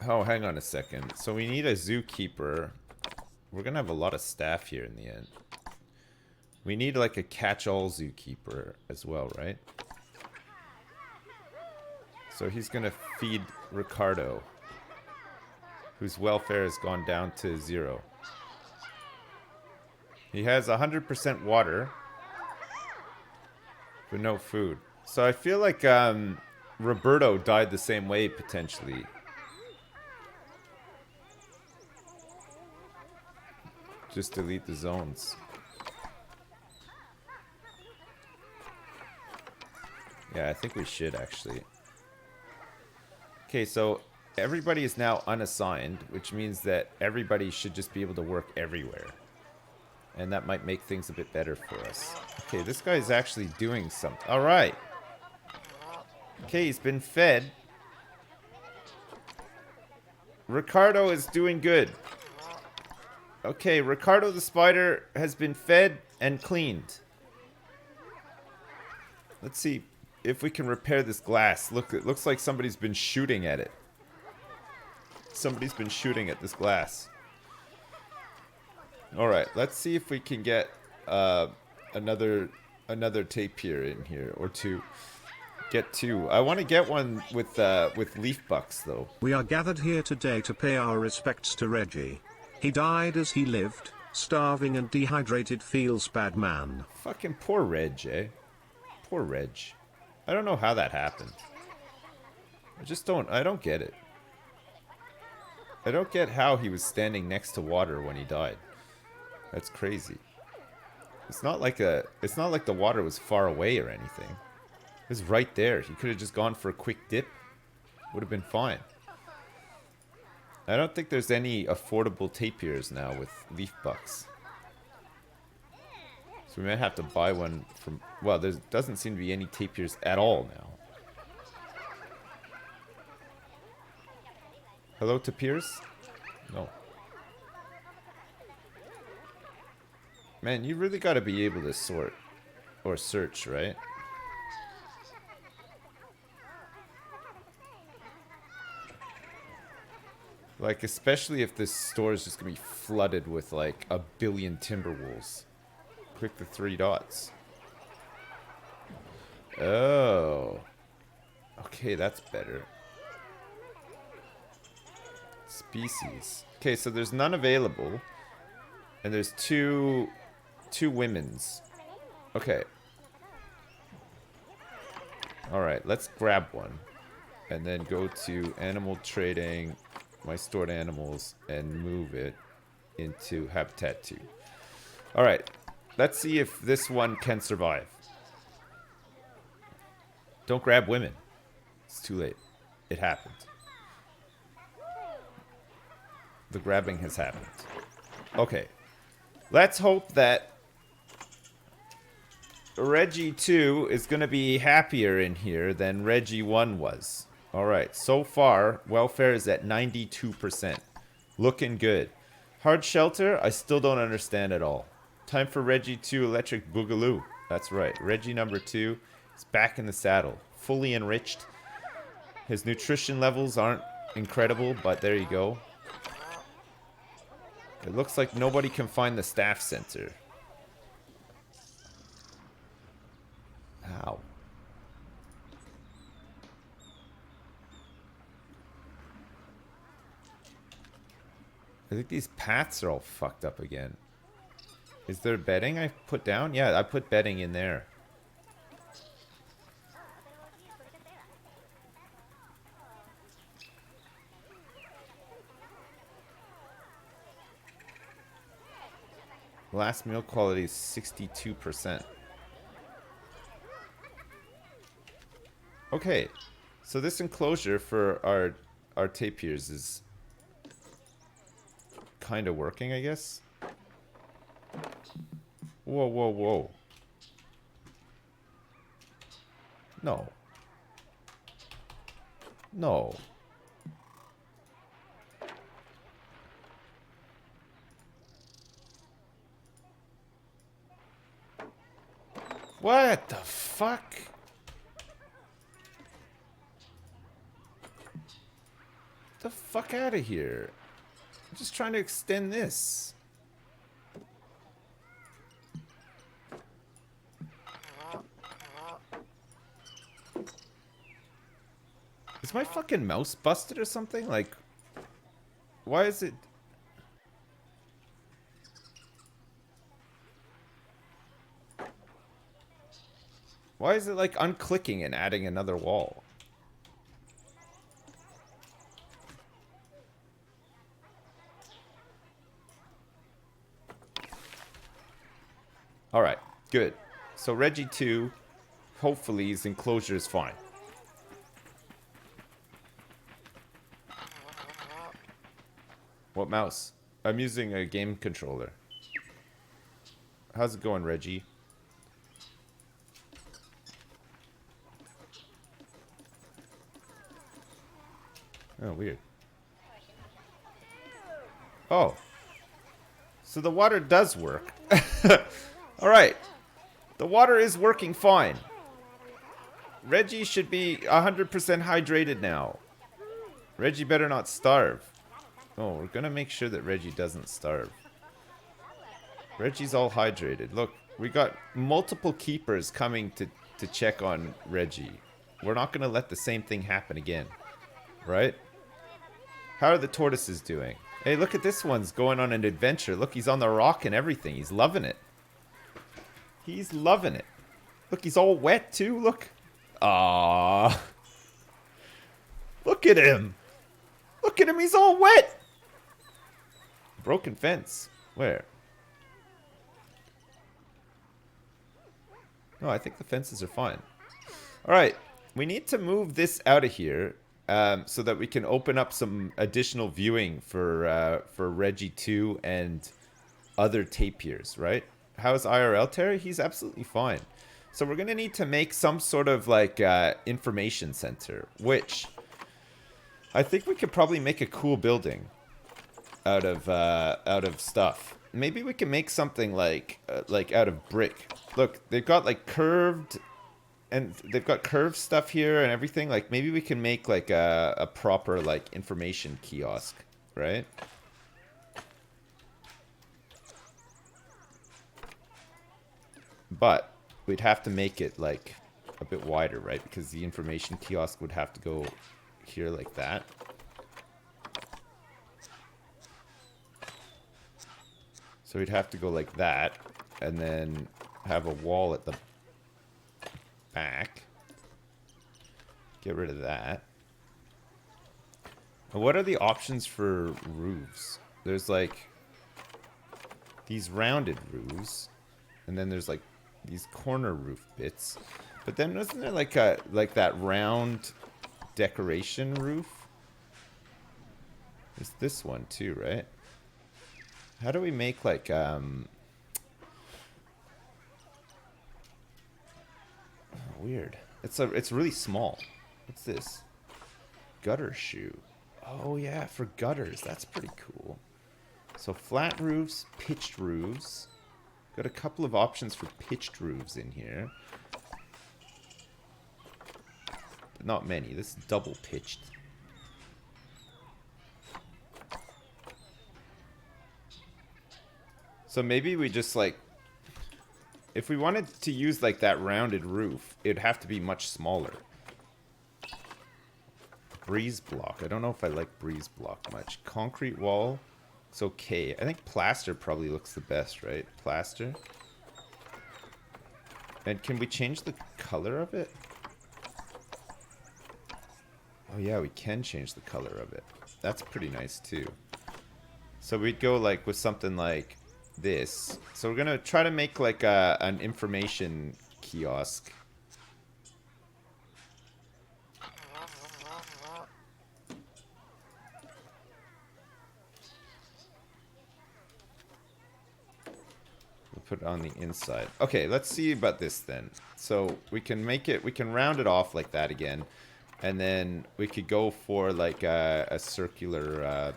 hang on a second. So we need a zookeeper. We're gonna have a lot of staff here in the end. We need like a catch-all zookeeper as well, right? So he's gonna feed Ricardo, whose welfare has gone down to 0. He has 100% water, but no food. So I feel like Roberto died the same way, potentially. Just delete the zones. Yeah, I think we should, actually. Okay, so everybody is now unassigned, which means that everybody should just be able to work everywhere. And that might make things a bit better for us. Okay, this guy is actually doing something. Alright. Okay, he's been fed. Ricardo is doing good. Okay, Ricardo the spider has been fed and cleaned. Let's see if we can repair this glass. Look, it looks like somebody's been shooting at it. Somebody's been shooting at this glass. Alright, let's see if we can get another tapir in here, or 2. Get 2. I want to get one with leaf bucks, though.
We are gathered here today to pay our respects to Reggie. He died as he lived, starving and dehydrated, feels bad, man.
Fucking poor Reg, eh? Poor Reg. I don't know how that happened. I don't get it. I don't get how he was standing next to water when he died. That's crazy. It's not like the water was far away or anything. It was right there. He could have just gone for a quick dip. Would have been fine. I don't think there's any affordable tapirs now with leaf bucks. So we might have to buy one from... Well, there doesn't seem to be any tapirs at all now. Hello, tapirs? No. Man, you really got to be able to sort or search, right? Like, especially if this store is just going to be flooded with, like, 1 billion timber wolves. Click the 3 dots. Oh. Okay, that's better. Species. Okay, so there's none available. And there's two women's. Okay. Alright, let's grab one. And then go to animal trading, my stored animals, and move it into habitat 2. Alright, let's see if this one can survive. Don't grab women. It's too late. It happened. The grabbing has happened. Okay. Let's hope that Reggie 2 is going to be happier in here than Reggie 1 was. Alright, so far, welfare is at 92%. Looking good. Hard shelter, I still don't understand at all. Time for Reggie 2 electric boogaloo. That's right, Reggie number 2 is back in the saddle. Fully enriched. His nutrition levels aren't incredible, but there you go. It looks like nobody can find the staff center. How? I think these paths are all fucked up again. Is there bedding I put down? Yeah, I put bedding in there. Last meal quality is 62%. Okay, so this enclosure for our tapirs is kind of working, I guess. Whoa, whoa, whoa. No. No. What the fuck? Get the fuck out of here. I'm just trying to extend this. Is my fucking mouse busted or something? Like, why is it... Why is it like unclicking and adding another wall? Alright, good. So Reggie 2, hopefully his enclosure is fine. What mouse? I'm using a game controller. How's it going, Reggie? Oh, weird. Oh. So the water does work. Alright. The water is working fine. Reggie should be 100% hydrated now. Reggie better not starve. Oh, we're gonna make sure that Reggie doesn't starve. Reggie's all hydrated. Look, we got multiple keepers coming to check on Reggie. We're not gonna let the same thing happen again. Right? How are the tortoises doing? Hey, look at this one's going on an adventure. Look, he's on the rock and everything. He's loving it. He's loving it. Look, he's all wet too. Look. Aww. Look at him. Look at him. He's all wet. Broken fence. Where? No, I think the fences are fine. All right. We need to move this out of here. So that we can open up some additional viewing for Reggie 2 and other tapirs, right? How's IRL Terry? He's absolutely fine. So we're gonna need to make some sort of like information center, which I think we could probably make a cool building out of stuff. Maybe we can make something like out of brick. Look, they've got like curved. And they've got curved stuff here and everything. Like, maybe we can make, like, a proper, like, information kiosk, right? But we'd have to make it, like, a bit wider, right? Because the information kiosk would have to go here like that. So we'd have to go like that. And then have a wall at the back. Get rid of that. What are the options for roofs? There's like these rounded roofs, and then there's like these corner roof bits. But then wasn't there like that round decoration roof? There's this one too, right? How do we make like weird. It's really small. What's this? Gutter shoe. Oh yeah, for gutters. That's pretty cool. So flat roofs, pitched roofs. Got a couple of options for pitched roofs in here. But not many. This is double pitched. So maybe we just like, if we wanted to use like that rounded roof, it'd have to be much smaller. Breeze block. I don't know if I like breeze block much. Concrete wall. It's okay. I think plaster probably looks the best, right? Plaster. And can we change the color of it? Oh yeah, we can change the color of it. That's pretty nice too. So we'd go like with something like this. So we're gonna try to make like an information kiosk. We'll put it on the inside. Okay, let's see about this then. So we can make it, we can round it off like that again. And then we could go for like a circular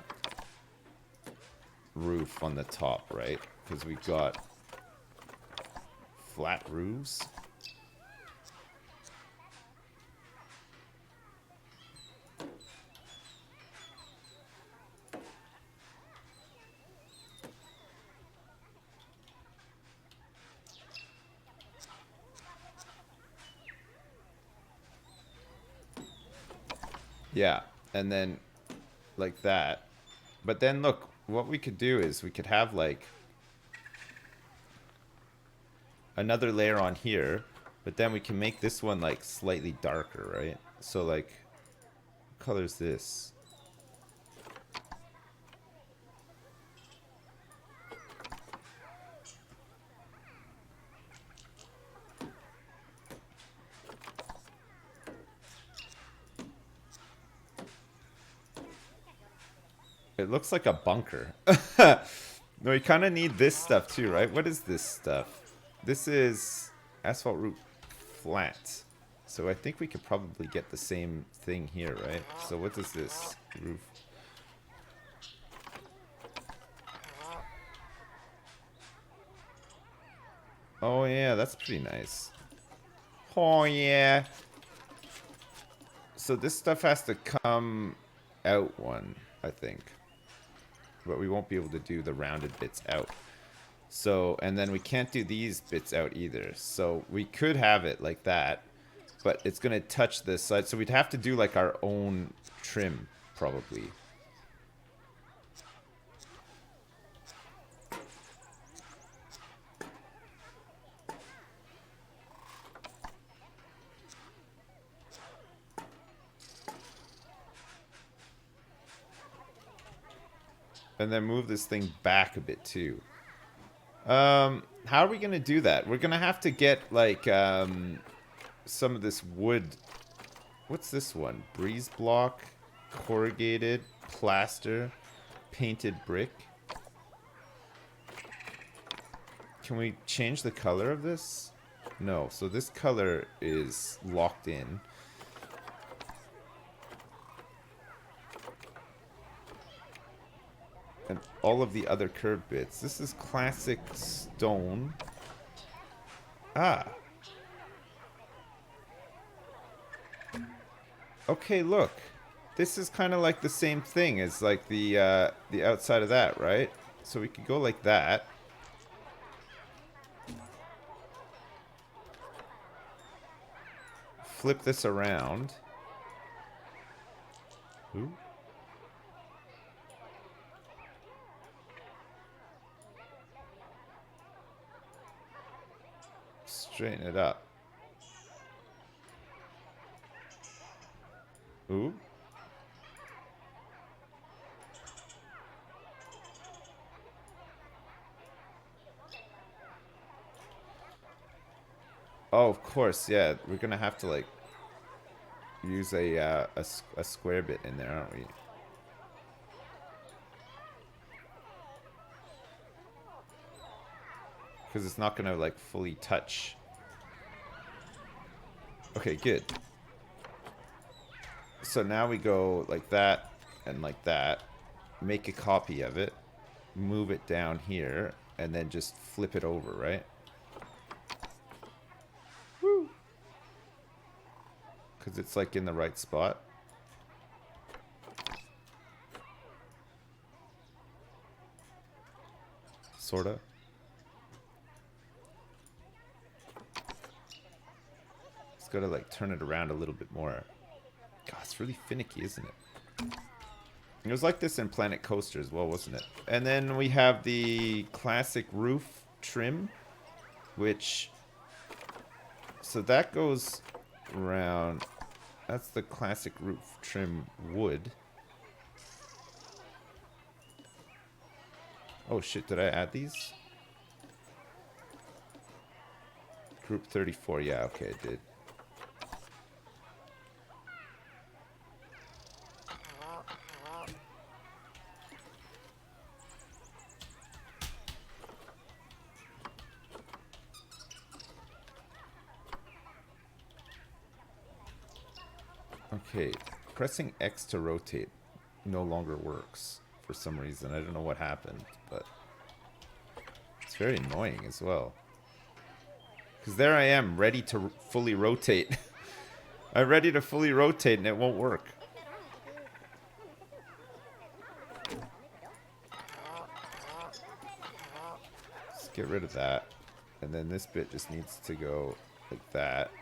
roof on the top, right? Because we got flat roofs. Yeah, and then like that. But then look, what we could do is we could have like another layer on here, but then we can make this one like slightly darker, right? So like, what color is this? It looks like a bunker. No, you kind of need this stuff too, right? What is this stuff? This is asphalt roof flat. So I think we could probably get the same thing here, right? So what is this roof? Oh yeah, that's pretty nice. Oh yeah. So this stuff has to come out one, I think. But we won't be able to do the rounded bits out. So, and then we can't do these bits out either. So we could have it like that, but it's going to touch this side. So we'd have to do like our own trim, probably. And then move this thing back a bit too. How are we gonna do that? We're gonna have to get like some of this wood. What's this one? Breeze block, corrugated, plaster, painted brick. Can we change the color of this? No, so this color is locked in. And all of the other curved bits. This is classic stone. Ah. Okay, look. This is kind of like the same thing as like the outside of that, right? So we could go like that. Flip this around. Ooh. Straighten it up. Ooh. Oh, of course, yeah. We're gonna have to like use a square bit in there, aren't we? Because it's not gonna like fully touch. Okay, good. So now we go like that and like that. Make a copy of it. Move it down here. And then just flip it over, right? Woo! Because it's like in the right spot. Sorta. Just gotta like turn it around a little bit more. God, it's really finicky, isn't it? It was like this in Planet Coaster as well, wasn't it? And then we have the classic roof trim, which... So that goes around... That's the classic roof trim wood. Oh shit, did I add these? Group 34, yeah, okay, it did. Okay, pressing X to rotate no longer works for some reason. I don't know what happened, but it's very annoying as well. Because there I am, ready to fully rotate. I'm ready to fully rotate and it won't work. Let's get rid of that. And then this bit just needs to go like that.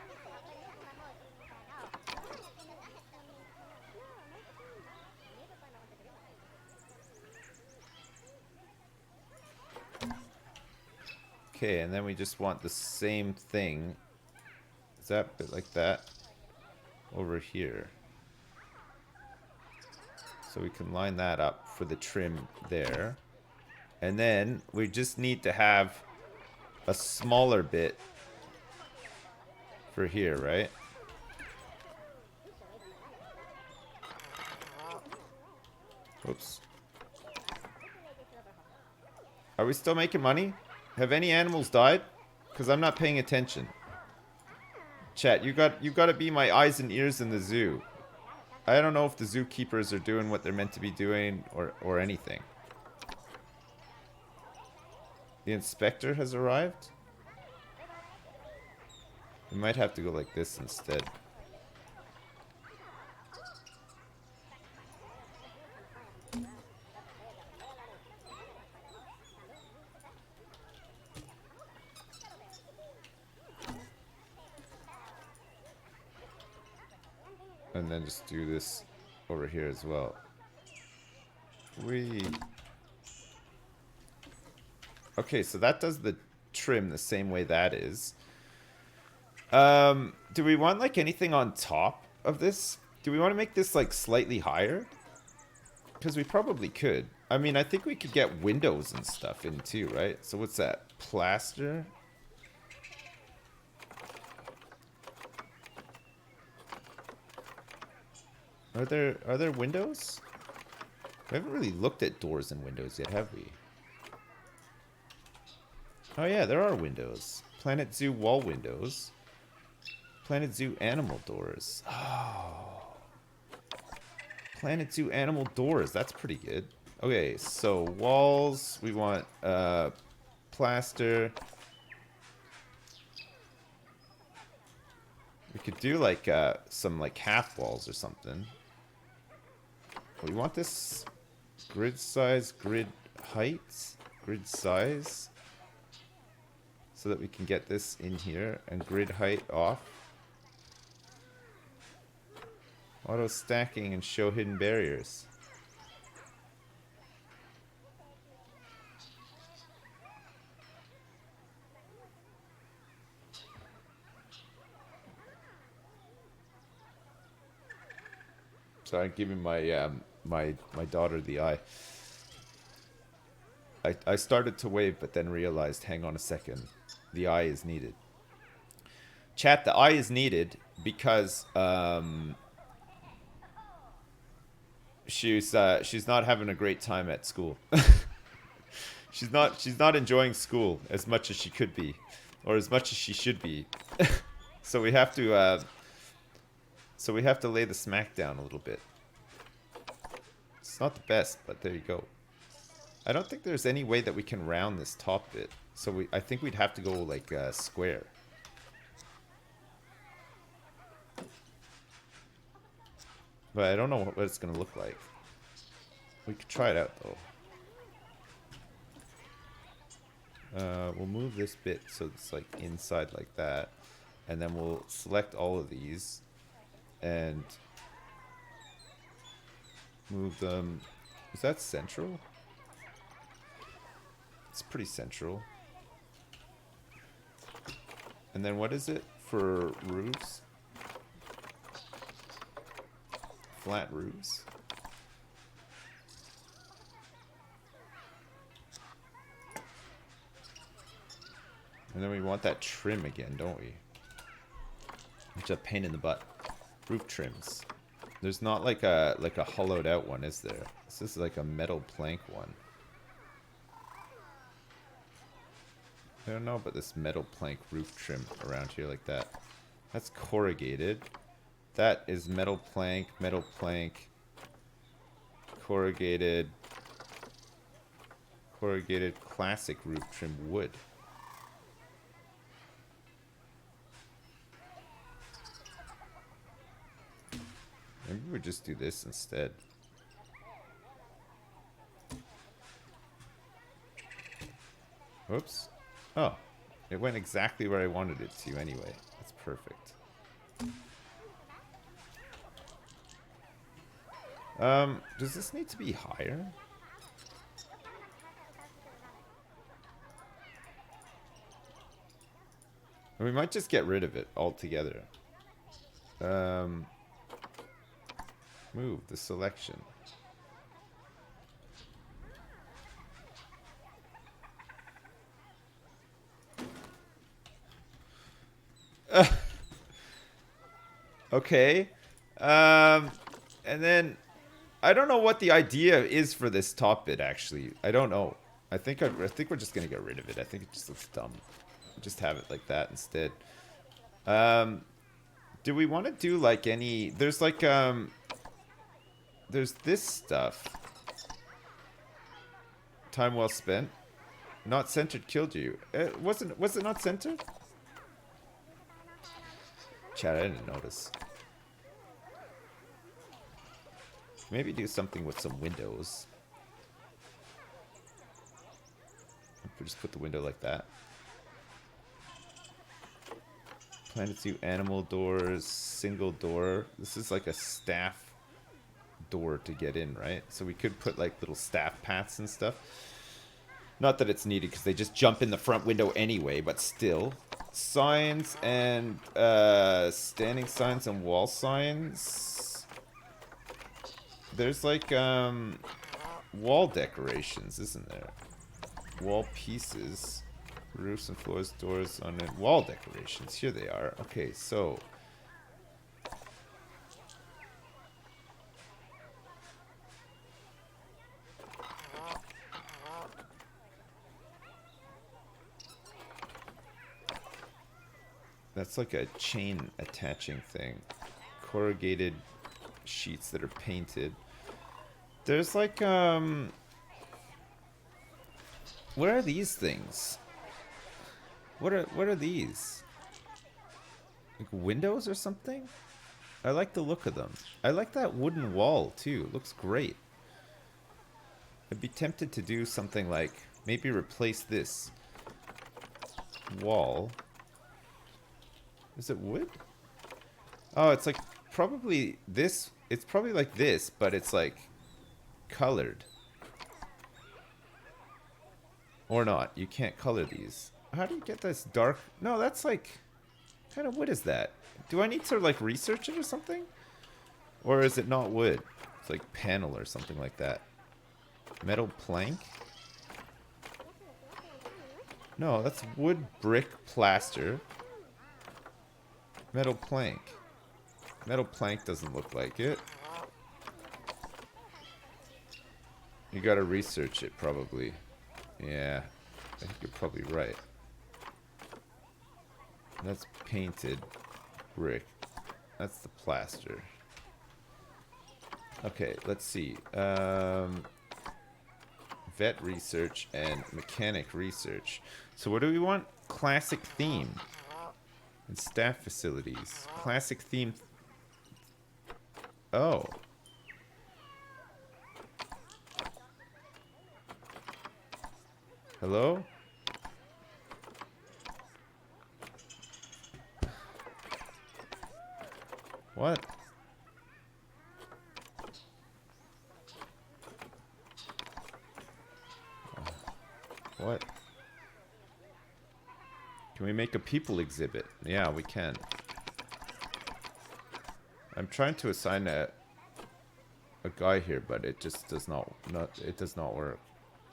Okay, and then we just want the same thing. Is that bit like that? Over here. So we can line that up for the trim there. And then we just need to have a smaller bit for here, right? Oops. Are we still making money? Have any animals died? Because I'm not paying attention. Chat, you got to be my eyes and ears in the zoo. I don't know if the zookeepers are doing what they're meant to be doing or anything. The inspector has arrived? We might have to go like this instead. And then just do this over here as well. Okay, so that does the trim the same way that is. Do we want like anything on top of this? Do we want to make this like slightly higher? Because we probably could. I mean, I think we could get windows and stuff in too, right? So what's that? Plaster? Are there windows? We haven't really looked at doors and windows yet, have we? Oh yeah, there are windows. Planet Zoo wall windows. Planet Zoo animal doors. Oh. Planet Zoo animal doors. That's pretty good. Okay, so walls. We want plaster. We could do like some like half walls or something. We want this grid size, grid height, grid size. So that we can get this in here and grid height off. Auto stacking and show hidden barriers. Sorry, I'm giving my my daughter the eye. I started to wave, but then realized, hang on a second, the eye is needed. Chat, the eye is needed because she's not having a great time at school. she's not enjoying school as much as she could be, or as much as she should be. So we have to lay the smack down a little bit. It's not the best, but there you go. I don't think there's any way that we can round this top bit. So I think we'd have to go like square. But I don't know what it's gonna look like. We could try it out though. We'll move this bit so it's like inside like that. And then we'll select all of these and move them. Is that central? It's pretty central. And then what is it for roofs? Flat roofs. And then we want that trim again, don't we? Which is a pain in the butt. Roof trims. There's not like a hollowed out one, is there? This is like a metal plank one. I don't know about this metal plank roof trim around here like that. That's corrugated. That is metal plank, corrugated, classic roof trim wood. Maybe we just do this instead. Whoops. Oh, it went exactly where I wanted it to anyway. That's perfect. Does this need to be higher? We might just get rid of it altogether. Move the selection. Okay. And then I don't know what the idea is for this top bit actually. I don't know. I think we're just gonna get rid of it. I think it just looks dumb. Just have it like that instead. Do we want to do like any? There's like there's this stuff. Time well spent. Not centered killed you. Was it not centered? Chat, I didn't notice. Maybe do something with some windows. Just put the window like that. Planet Zoo animal doors, single door. This is like a staff door to get in, right? So we could put like little staff paths and stuff. Not that it's needed because they just jump in the front window anyway, but still. Signs and standing signs and wall signs. There's like wall decorations, isn't there? Wall pieces. Roofs and floors, doors on it. Wall decorations. Here they are. Okay, so that's like a chain attaching thing. Corrugated sheets that are painted. There's like what are these things? What are these? Like windows or something? I like the look of them. I like that wooden wall too. It looks great. I'd be tempted to do something like maybe replace this wall. Is it wood? Oh, it's like probably this. It's probably like this, but it's like colored. Or not. You can't color these. How do you get this dark? No, that's like... What kind of wood is that? Do I need to like research it or something? Or is it not wood? It's like panel or something like that. Metal plank? No, that's wood, brick, plaster. Metal plank. Metal plank doesn't look like it. You gotta research it probably. Yeah, I think you're probably right. That's painted brick. That's the plaster. Okay, let's see. Vet research and mechanic research. So what do we want? Classic theme. And staff facilities. Classic theme. Oh. Hello? What? What? Can we make a people exhibit? Yeah, we can. I'm trying to assign a guy here, but it just does not it does not work.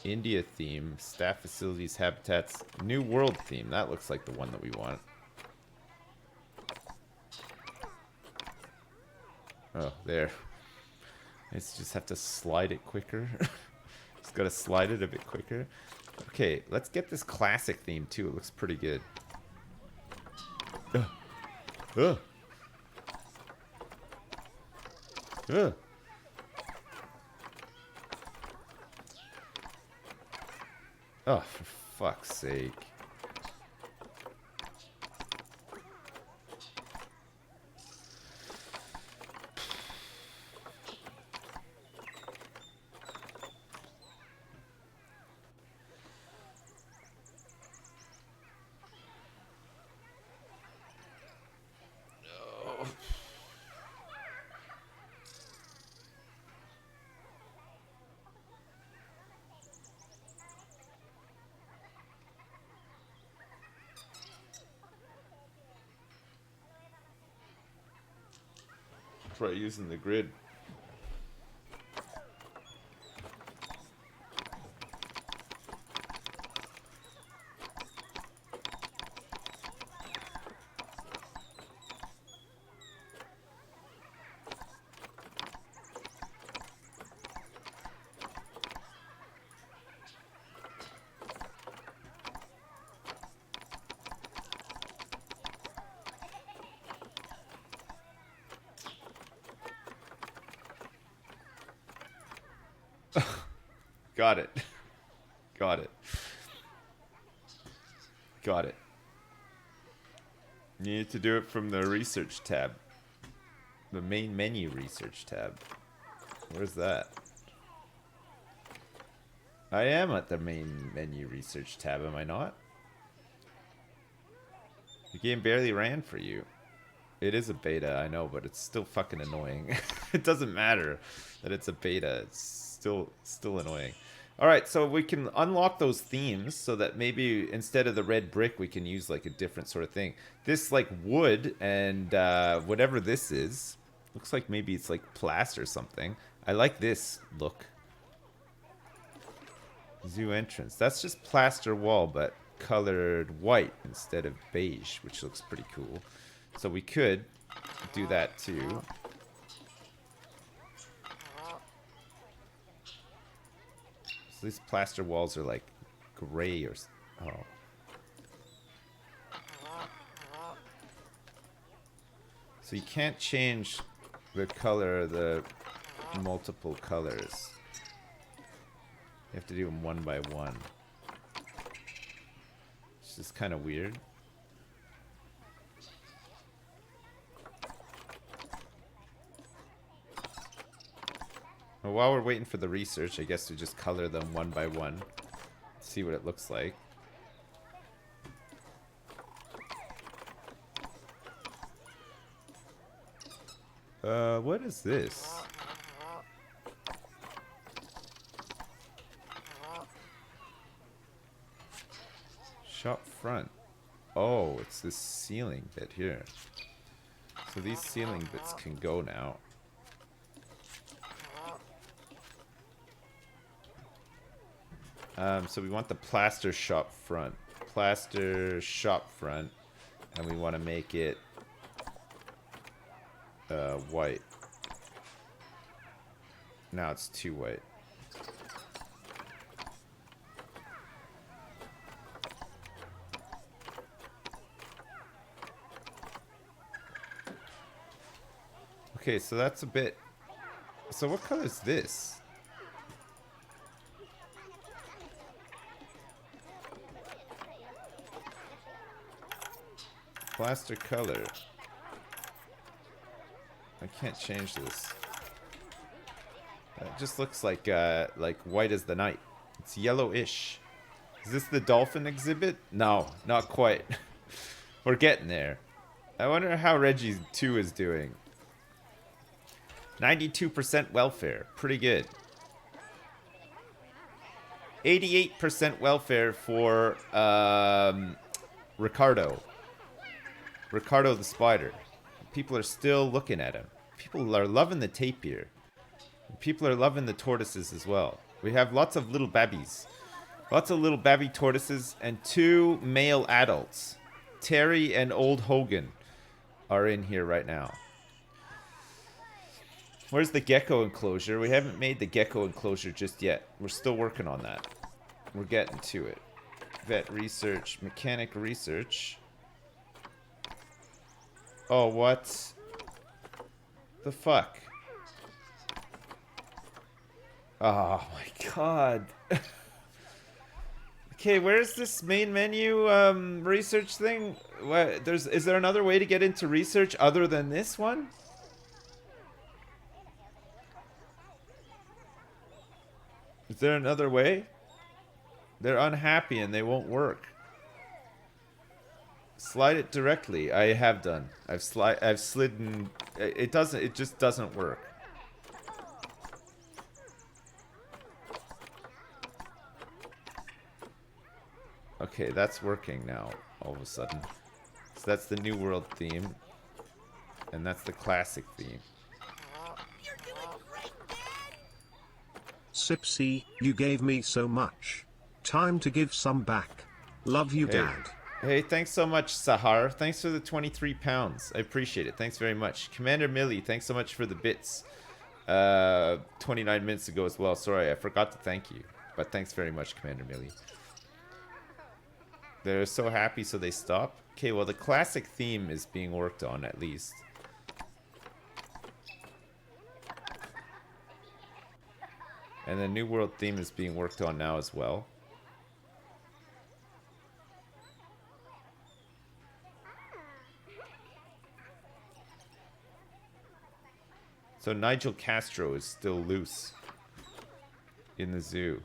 India theme, staff facilities, habitats, New World theme. That looks like the one that we want. Oh, there. I just have to slide it quicker. Just gotta slide it a bit quicker. Okay, let's get this classic theme too. It looks pretty good. Ugh. Ugh. Ugh. Oh, for fuck's sake. Try using the grid. Got it. Got it. Got it. You need to do it from the research tab. The main menu research tab. Where's that? I am at the main menu research tab, am I not? The game barely ran for you. It is a beta, I know, but it's still fucking annoying. It doesn't matter that it's a beta. It's still annoying. All right, so we can unlock those themes so that maybe instead of the red brick, we can use like a different sort of thing. This like wood and whatever this is, looks like maybe it's like plaster or something. I like this look. Zoo entrance. That's just plaster wall, but colored white instead of beige, which looks pretty cool. So we could do that too. So these plaster walls are like gray or... Oh. So you can't change the color of the multiple colors. You have to do them one by one. It's just kind of weird. Well, while we're waiting for the research, I guess we just color them one by one. See what it looks like. What is this? Shop front. Oh, it's this ceiling bit here. So these ceiling bits can go now. So we want the plaster shop front. Plaster shop front. And we want to make it white. Now it's too white. Okay, so that's a bit... So what color is this? Plaster color. I can't change this. It just looks like white as the night. It's yellowish. Is this the dolphin exhibit? No, not quite. We're getting there. I wonder how Reggie 2 is doing. 92% welfare. Pretty good. 88% welfare for Ricardo. Ricardo the spider. People are still looking at him. People are loving the tapir. people are loving the tortoises as well. We have lots of little babbies. Lots of little babby tortoises and 2 male adults. Terry and Old Hogan are in here right now. Where's the gecko enclosure? We haven't made the gecko enclosure just yet. We're still working on that. We're getting to it. Vet research, mechanic research. Oh, what? The fuck? Oh my god. Okay, where's this main menu research thing? What, is there another way to get into research other than this one? Is there another way? They're unhappy and they won't work. Slide it directly. I have done. I've slidden. It doesn't. It just doesn't work. Okay, that's working now. All of a sudden. So that's the New World theme, and that's the classic theme.
You're doing great, Dad!
Sipsy, you gave me so much. Time to give some back. Love you,
Hey.
Dad.
Hey, thanks so much, Sahar. Thanks for the 23 pounds. I appreciate it. Thanks very much. Commander Millie, thanks so much for the bits. 29 minutes ago as well. Sorry, I forgot to thank you. But thanks very much, Commander Millie. They're so happy, so they stop. Okay, well, the classic theme is being worked on, at least. And the New World theme is being worked on now as well. So Nigel Castro is still loose in the zoo.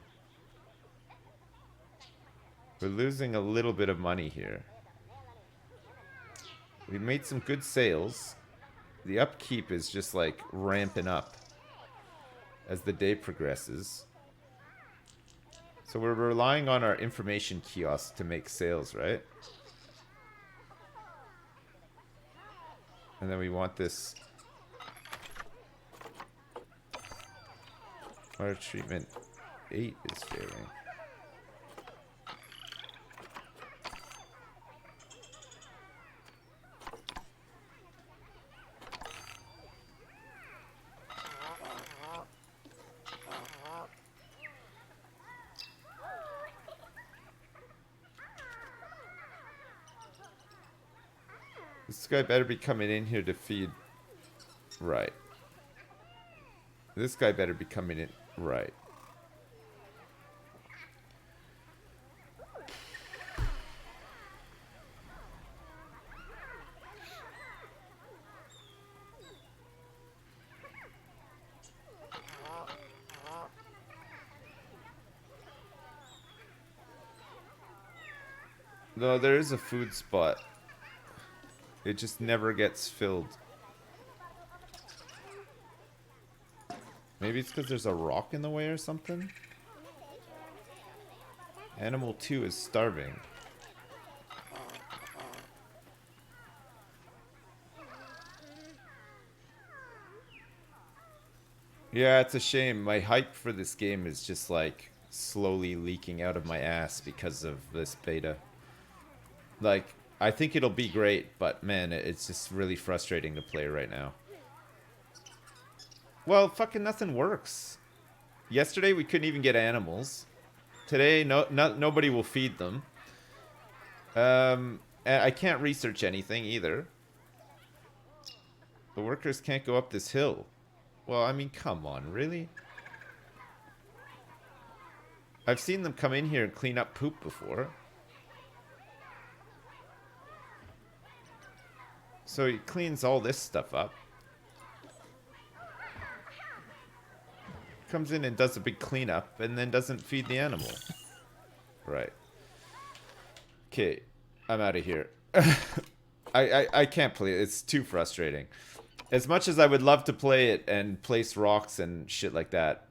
We're losing a little bit of money here. We made some good sales. The upkeep is just like ramping up as the day progresses. So we're relying on our information kiosk to make sales, right? And then we want this water treatment 8 is failing. This guy better be coming in here to feed. Right. This guy better be coming in. Right. No, there is a food spot. It just never gets filled. Maybe it's because there's a rock in the way or something? Animal 2 is starving. Yeah, it's a shame. My hype for this game is just like slowly leaking out of my ass because of this beta. Like, I think it'll be great, but man, it's just really frustrating to play right now. Well, fucking nothing works. Yesterday we couldn't even get animals. Today, nobody will feed them. And I can't research anything either. The workers can't go up this hill. Well, I mean, come on, really? I've seen them come in here and clean up poop before. So he cleans all this stuff up. Comes in and does a big cleanup and then doesn't feed the animal. Right. Okay, I'm out of here. I can't play it. It's too frustrating. As much as I would love to play it and place rocks and shit like that,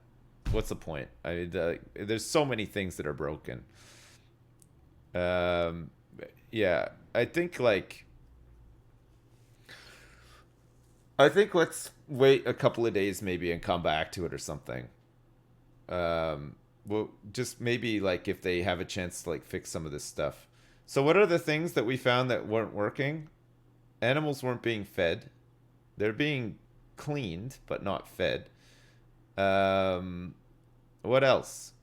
what's the point? There's so many things that are broken. Yeah, I think like I think let's wait a couple of days maybe and come back to it or something. Well, just maybe like if they have a chance to like fix some of this stuff. So what are the things that we found that weren't working? Animals weren't being fed. They're being cleaned but not fed. Um, what else?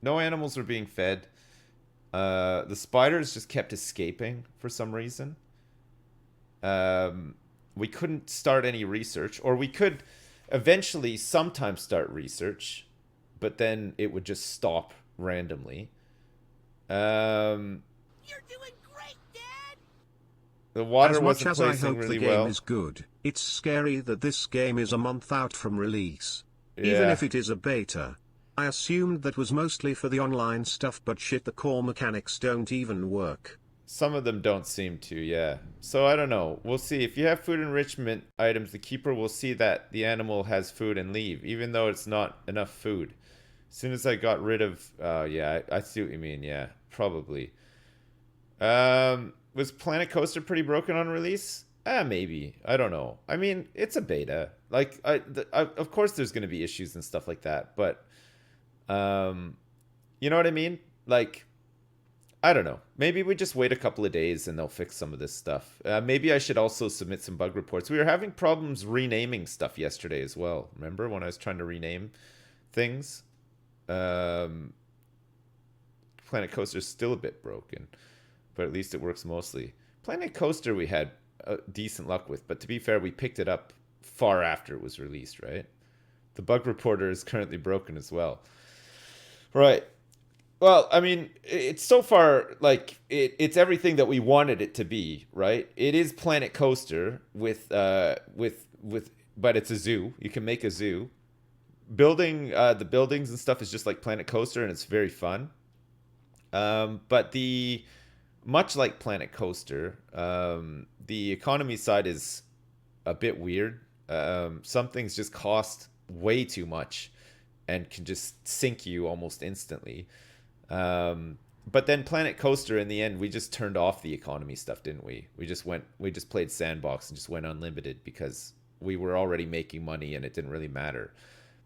No animals were being fed. The spiders just kept escaping for some reason. Um, we couldn't start any research, or we could eventually sometimes start research, but then it would just stop randomly. Um,
You're doing great, Dad!
the water
As much
wasn't
as I
placing
hope the
really
game
well.
is good, it's scary that this game is a month out from release. Even
Yeah.
if it is a beta. I assumed that was mostly for the online stuff, but shit, the core mechanics don't even work.
Some of them don't seem to, yeah. So I don't know. We'll see. If you have food enrichment items, the keeper will see that the animal has food and leave, even though it's not enough food. As soon as I got rid of, yeah, I see what you mean. Yeah, probably. Was Planet Coaster pretty broken on release? Maybe. I don't know. I mean, it's a beta. Like, of course, there's going to be issues and stuff like that. But, um, you know what I mean? Like, I don't know. Maybe we just wait a couple of days and they'll fix some of this stuff. Maybe I should also submit some bug reports. We were having problems renaming stuff yesterday as well. Remember when I was trying to rename things? Um, Planet Coaster's still a bit broken, but at least it works mostly. Planet Coaster we had decent luck with, but to be fair, we picked it up far after it was released, right? The bug reporter is currently broken as well. Right. Well, I mean, it's so far like it's everything that we wanted it to be, right? It is Planet Coaster with, but it's a zoo. You can make a zoo. Building the buildings and stuff is just like Planet Coaster, and it's very fun. But the much like Planet Coaster, the economy side is a bit weird. Some things just cost way too much and can just sink you almost instantly. But then Planet Coaster, in the end, we just turned off the economy stuff, didn't we? We just played Sandbox and just went unlimited because we were already making money and it didn't really matter.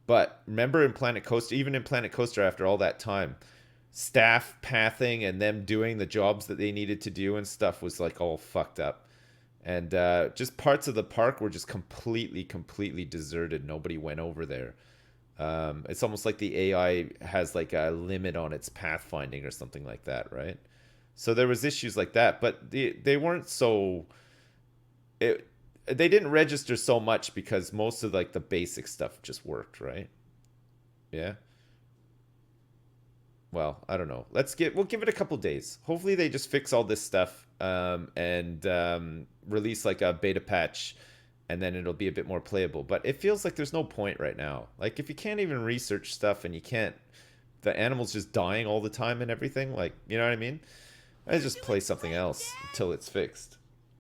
But remember in Planet Coaster, even in Planet Coaster, after all that time, staff pathing and them doing the jobs that they needed to do and stuff was like all fucked up. And just parts of the park were just completely deserted. Nobody went over there. It's almost like the AI has like a limit on its pathfinding or something like that, right? So there was issues like that, but they weren't so they didn't register so much because most of like the basic stuff just worked, right? Yeah. Well, I don't know. We'll give it a couple days. Hopefully they just fix all this stuff and release like a beta patch and then it'll be a bit more playable. But it feels like there's no point right now. Like if you can't even research stuff and you can't, the animals just dying all the time and everything, like, you know what I mean? I just play something else until it's fixed.